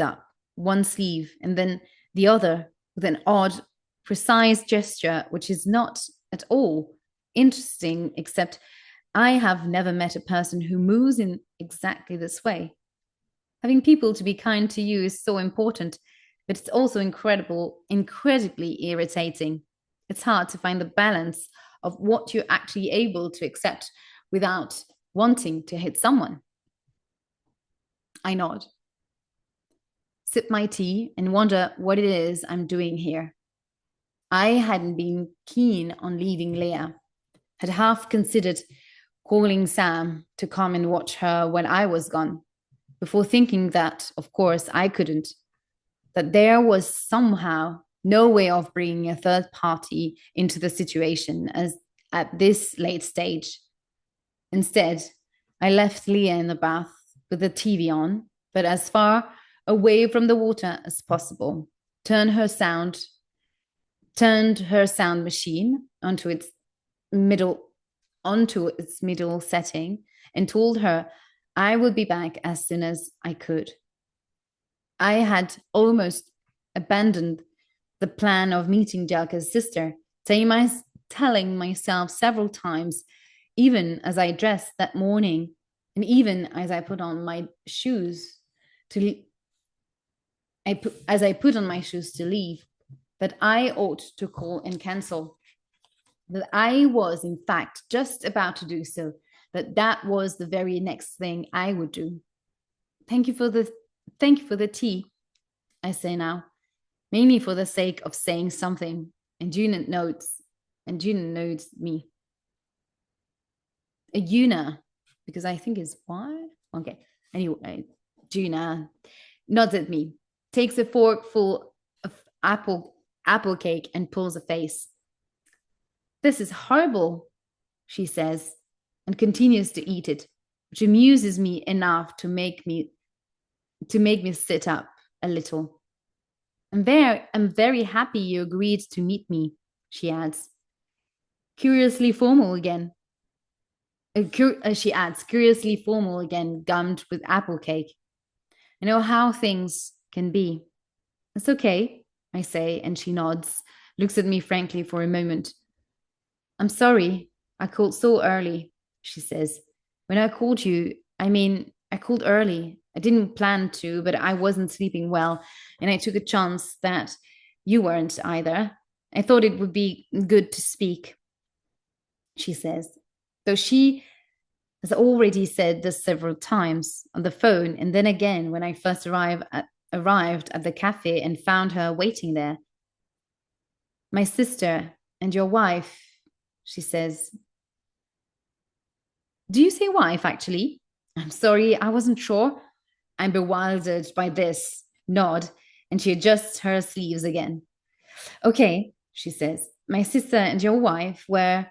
up one sleeve and then the other with an odd, precise gesture, which is not at all interesting, except I have never met a person who moves in exactly this way. Having people to be kind to you is so important, but it's also incredibly irritating. It's hard to find the balance of what you're actually able to accept without wanting to hit someone. I nod, sip my tea, and wonder what it is I'm doing here. I hadn't been keen on leaving Leah, had half considered calling Sam to come and watch her when I was gone, before thinking that, of course, I couldn't, that there was somehow no way of bringing a third party into the situation as at this late stage. Instead, I left Leah in the bath with the TV on, but as far away from the water as possible, turned her sound machine onto its middle setting, and told her I would be back as soon as I could. I had almost abandoned the plan of meeting Jelka's sister, telling myself several times, even as I dressed that morning, and even as I put on my shoes to leave, that I ought to call and cancel. That I was, in fact, just about to do so, that that was the very next thing I would do. Thank you for the tea, I say now, mainly for the sake of saying something. And Juna notes me. A Yuna, because I think it's why. Okay. Anyway, Juna nods at me, takes a fork full of apple cake and pulls a face. This is horrible, she says, and continues to eat it, which amuses me enough to make me sit up a little. I'm very happy you agreed to meet me, she adds. Curiously formal again. She adds, curiously formal again, gummed with apple cake. I know how things can be. It's okay, I say, and she nods, looks at me frankly for a moment. I'm sorry, I called so early, she says. When I called you, I called early. I didn't plan to, but I wasn't sleeping well, and I took a chance that you weren't either. I thought it would be good to speak, she says, though she has already said this several times on the phone, and then again when I first arrived at the cafe and found her waiting there. My sister and your wife, she says. Do you say wife, actually? I'm sorry, I wasn't sure. I'm bewildered by this nod, and she adjusts her sleeves again. Okay, she says. My sister and your wife were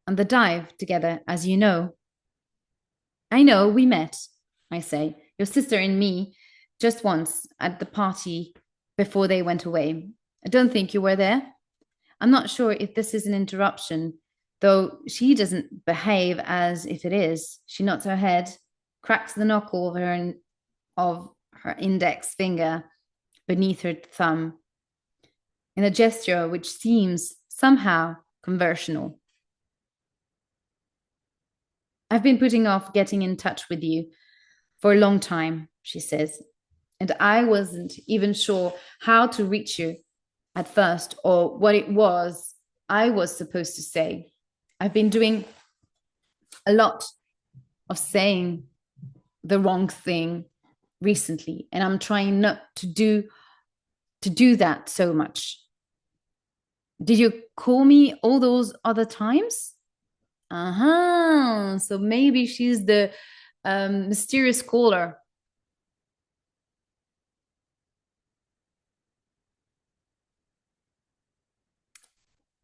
on the dive together, as you know. I know, we met, I say. Your sister and me, just once at the party before they went away. I don't think you were there. I'm not sure if this is an interruption, though she doesn't behave as if it is. She nods her head, cracks the knuckle of her index finger beneath her thumb, in a gesture which seems somehow conversational. I've been putting off getting in touch with you for a long time, she says, and I wasn't even sure how to reach you at first or what it was I was supposed to say. I've been doing a lot of saying the wrong thing recently, and I'm trying not to do that so much. Did you call me all those other times? So maybe she's the mysterious caller.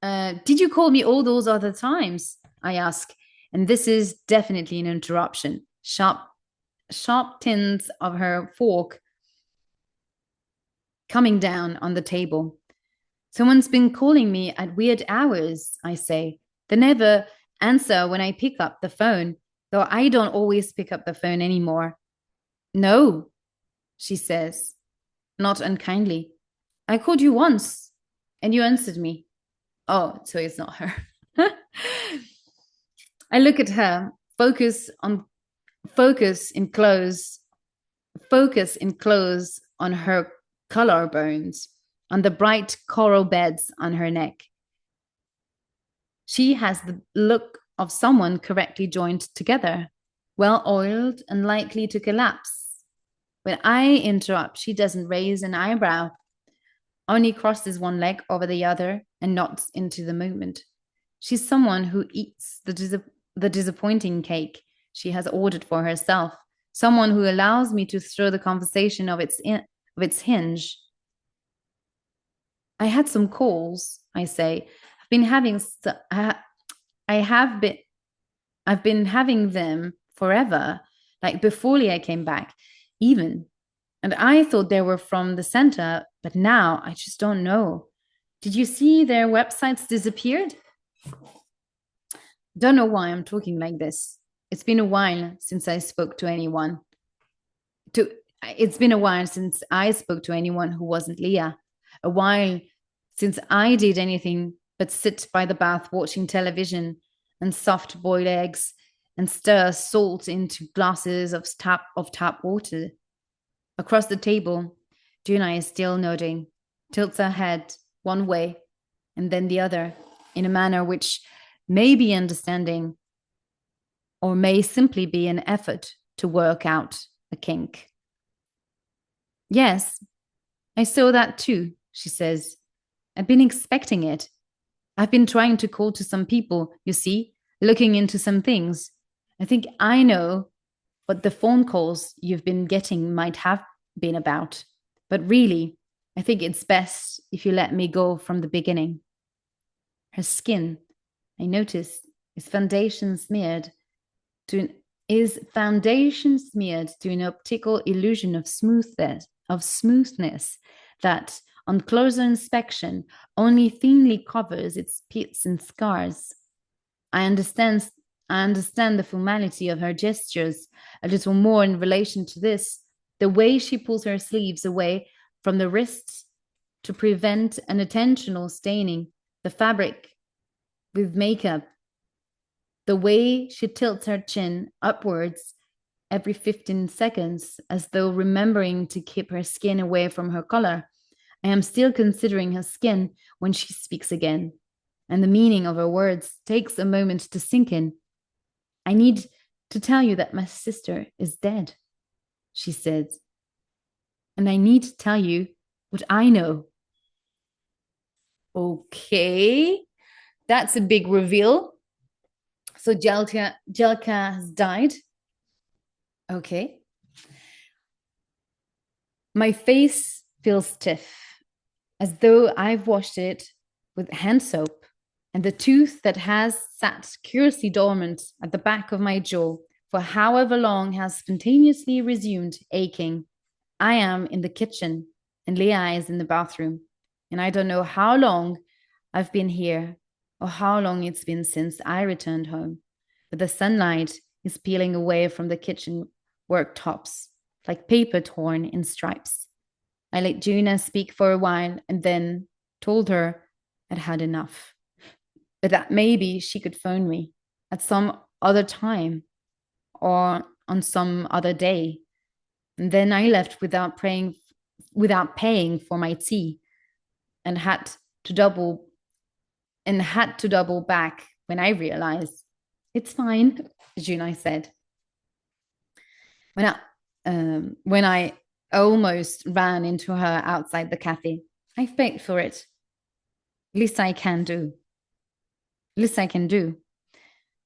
Did you call me all those other times? I ask. And this is definitely an interruption. Sharp tins of her fork coming down on the table. Someone's been calling me at weird hours, I say. They never answer when I pick up the phone, though I don't always pick up the phone anymore. No, she says, not unkindly. I called you once, and you answered me. Oh, so it's not her. I look at her, focus in close, on her collarbones, on the bright coral beds on her neck. She has the look of someone correctly joined together, well oiled and likely to collapse. When I interrupt, she doesn't raise an eyebrow, only crosses one leg over the other and nods into the moment. She's someone who eats the disappointing cake she has ordered for herself, someone who allows me to throw the conversation of its hinge. I had some calls, I say. I've been having them forever, like before Leah came back, even. And I thought they were from the center, but now I just don't know. Did you see their websites disappeared? Don't know why I'm talking like this. It's been a while since I spoke to anyone. It's been a while since I spoke to anyone who wasn't Leah. A while since I did anything but sit by the bath watching television and soft boiled eggs and stir salt into glasses of tap water. Across the table, Juna is still nodding, tilts her head one way and then the other in a manner which may be understanding or may simply be an effort to work out a kink. Yes, I saw that too, she says. I've been expecting it. I've been trying to call to some people, you see, looking into some things. I think I know what the phone calls you've been getting might have been about. But really, I think it's best if you let me go from the beginning. Her skin, I noticed, is foundation smeared to an optical illusion of smoothness that, on closer inspection, only thinly covers its pits and scars. I understand the formality of her gestures a little more in relation to this, the way she pulls her sleeves away from the wrists to prevent unintentional staining the fabric with makeup, the way she tilts her chin upwards every 15 seconds as though remembering to keep her skin away from her collar. I am still considering her skin when she speaks again, and the meaning of her words takes a moment to sink in. I need to tell you that my sister is dead, she said. And I need to tell you what I know. Okay, that's a big reveal. So Jelka has died. Okay. My face feels stiff, as though I've washed it with hand soap, and the tooth that has sat curiously dormant at the back of my jaw for however long has spontaneously resumed aching. I am in the kitchen, and Leah is in the bathroom, and I don't know how long I've been here or how long it's been since I returned home, but the sunlight is peeling away from the kitchen worktops like paper torn in stripes. I let Juna speak for a while and then told her I'd had enough, but that maybe she could phone me at some other time or on some other day. And then I left without paying for my tea, and had to double back when I realized it's fine, Juna said. When I almost ran into her outside the cafe, I paid for it. Least I can do. Least I can do.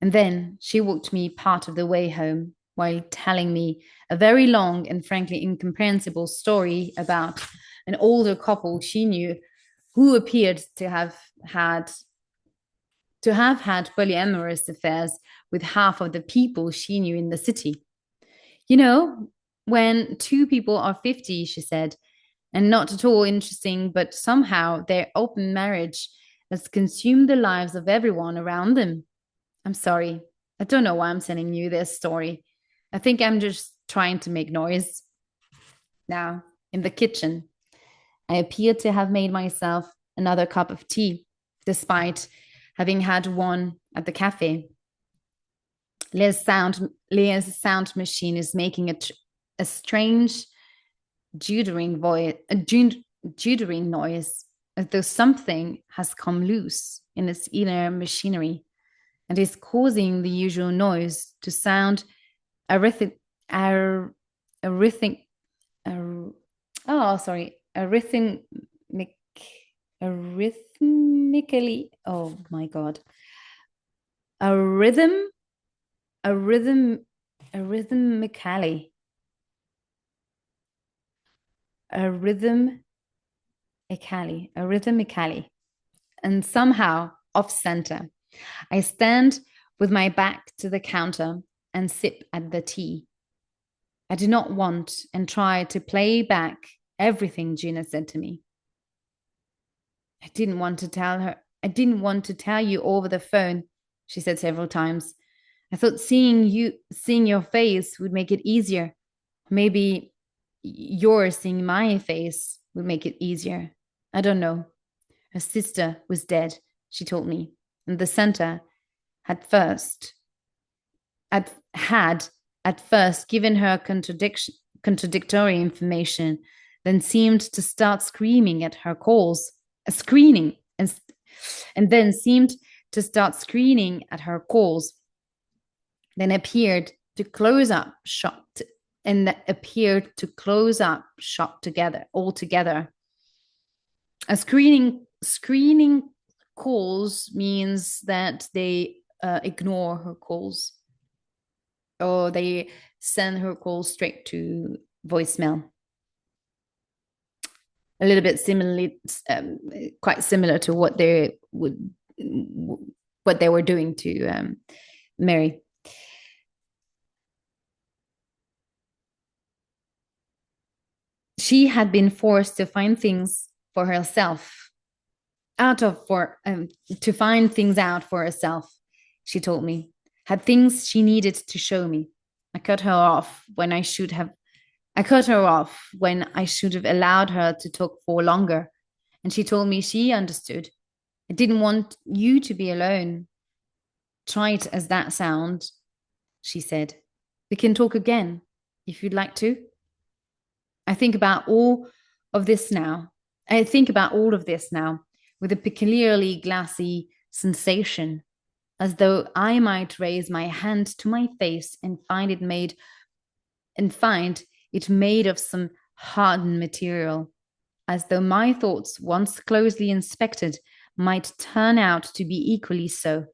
And then she walked me part of the way home while telling me a very long and frankly incomprehensible story about an older couple she knew who appeared to have had polyamorous affairs with half of the people she knew in the city. You know, when two people are 50, she said, and not at all interesting, but somehow their open marriage has consumed the lives of everyone around them. I'm sorry. I don't know why I'm telling you this story. I think I'm just trying to make noise. Now, in the kitchen, I appear to have made myself another cup of tea, despite having had one at the cafe. Leah's sound machine is making a strange juddering noise, as though something has come loose in its inner machinery and is causing the usual noise to sound arrhythmically arrhythmically. Oh my god. A rhythmically. And somehow off center. I stand with my back to the counter and sip at the tea. I do not want and try to play back everything Gina said to me. I didn't want to tell you over the phone, she said several times. I thought seeing your face would make it easier. Maybe your seeing my face would make it easier. I don't know. Her sister was dead, she told me, and the center had at first given her contradictory information, then seemed to start screaming at her calls, screening, and then seemed to start screening at her calls. then appeared to close up shop and appeared to close up shop together all together. A screening calls means that they ignore her calls, or they send her calls straight to voicemail. A little bit similarly, quite similar to what they were doing to Mary. She had been forced to find things for herself, to find things out for herself. She told me, had things she needed to show me. I cut her off when I should have allowed her to talk for longer. And she told me she understood. I didn't want you to be alone. Trite as that sounds, she said. We can talk again if you'd like to. I think about all of this now with a peculiarly glassy sensation, as though I might raise my hand to my face and find it made of some hardened material, as though my thoughts, once closely inspected, might turn out to be equally so.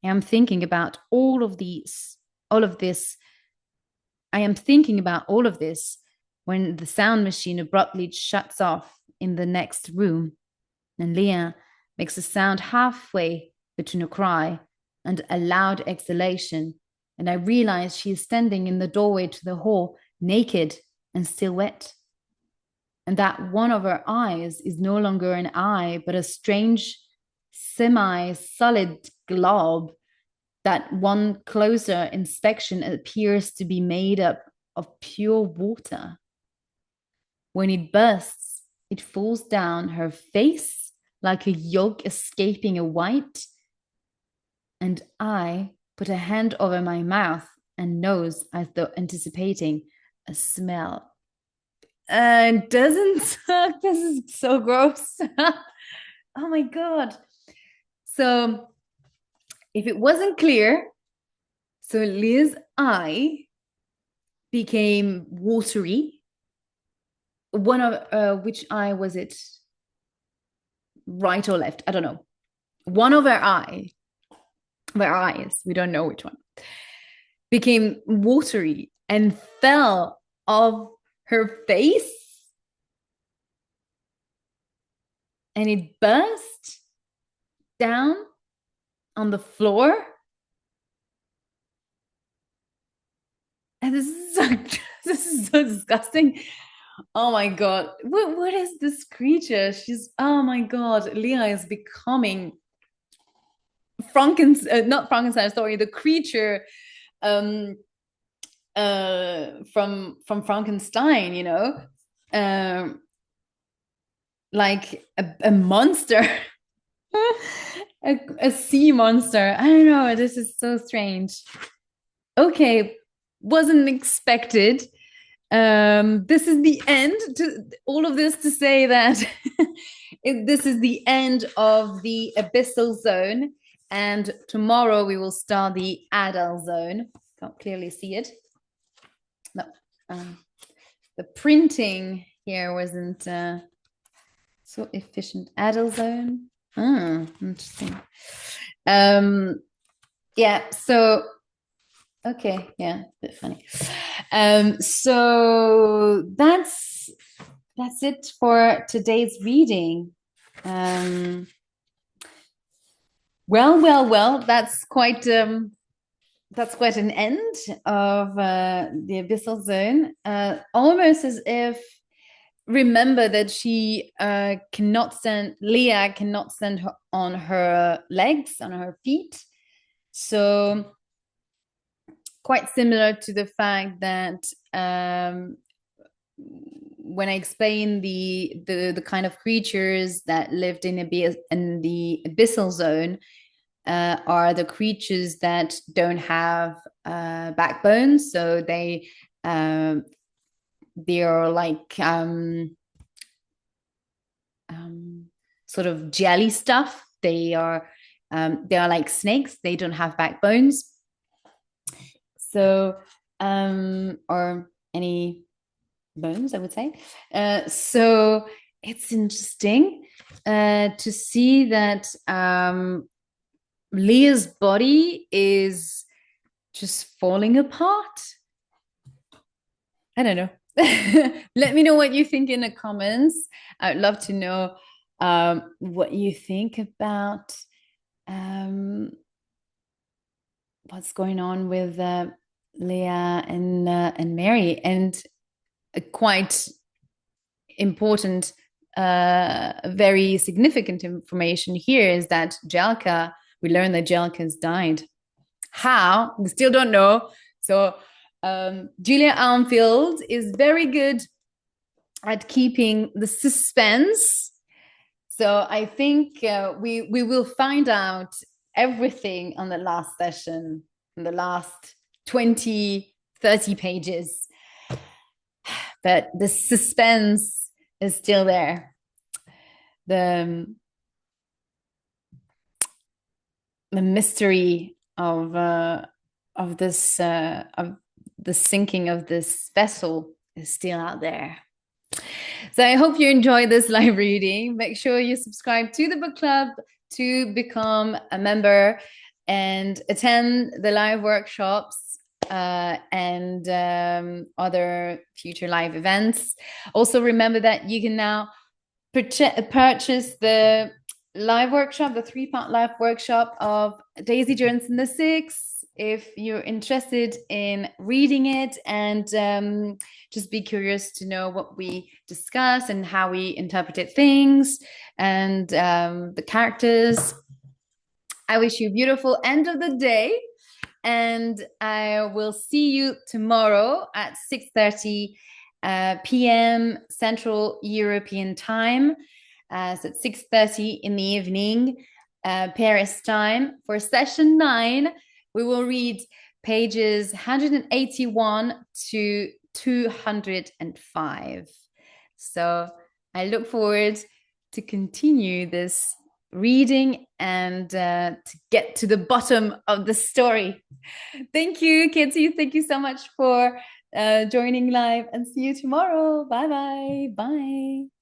I am thinking about all of this when the sound machine abruptly shuts off in the next room, and Leah makes a sound halfway between a cry and a loud exhalation, and I realize she is standing in the doorway to the hall, naked and still wet, and that one of her eyes is no longer an eye, but a strange, semi-solid glob that one closer inspection appears to be made up of pure water. When it bursts, it falls down her face like a yolk escaping a white, and I put a hand over my mouth and nose as though anticipating a smell. It doesn't suck. This is so gross. Oh my God. So if it wasn't clear, so Leah's eye became watery. One of which eye was it? Right or left? I don't know. One of her eyes, we don't know which one, became watery and fell off her face, and it burst down on the floor. And this is so disgusting. Oh my God. What is this creature? Oh my God. Leah is becoming not Frankenstein, sorry, the creature from Frankenstein, you know, like a monster, a sea monster. I don't know. This is so strange. Okay, wasn't expected. This is the end to all of this to say that this is the end of the abyssal zone, and tomorrow we will start the adult zone. Can't clearly see it. No, the printing here wasn't so efficient. Adult zone. Interesting. Yeah. So. Okay, yeah, a bit funny. So that's it for today's reading. Well, that's quite an end of the abyssal zone. Almost as if, remember that Leah cannot stand on her legs, on her feet. So quite similar to the fact that when I explained the kind of creatures that lived in the abyssal zone are the creatures that don't have backbones, so they are like sort of jelly stuff. They are like snakes. They don't have backbones. So, or any bones, I would say. So it's interesting to see that Leah's body is just falling apart. I don't know. Let me know what you think in the comments. I'd love to know what you think about what's going on with Leah and Mary, and a quite important, very significant information here is that Jelka. We learned that Jelka's died. How? We still don't know. So Julia Armfield is very good at keeping the suspense. So I think we will find out everything on the last session, in the last 20, 30 pages. But the suspense is still there. The mystery of this of the sinking of this vessel is still out there. So I hope you enjoyed this live reading. Make sure you subscribe to the book club to become a member and attend the live workshops and other future live events. Also remember that you can now purchase the live workshop, the 3-part live workshop of Daisy Jones and the Six, if you're interested in reading it and just be curious to know what we discuss and how we interpreted things and the characters. I wish you a beautiful end of the day, and I will see you tomorrow at 6:30 p.m. Central European Time. So it's 6:30 in the evening, Paris time, for session 9. We will read pages 181 to 205. So I look forward to continue this reading and to get to the bottom of the story. Thank you, Keti. Thank you so much for joining live, and see you tomorrow. Bye-bye. Bye.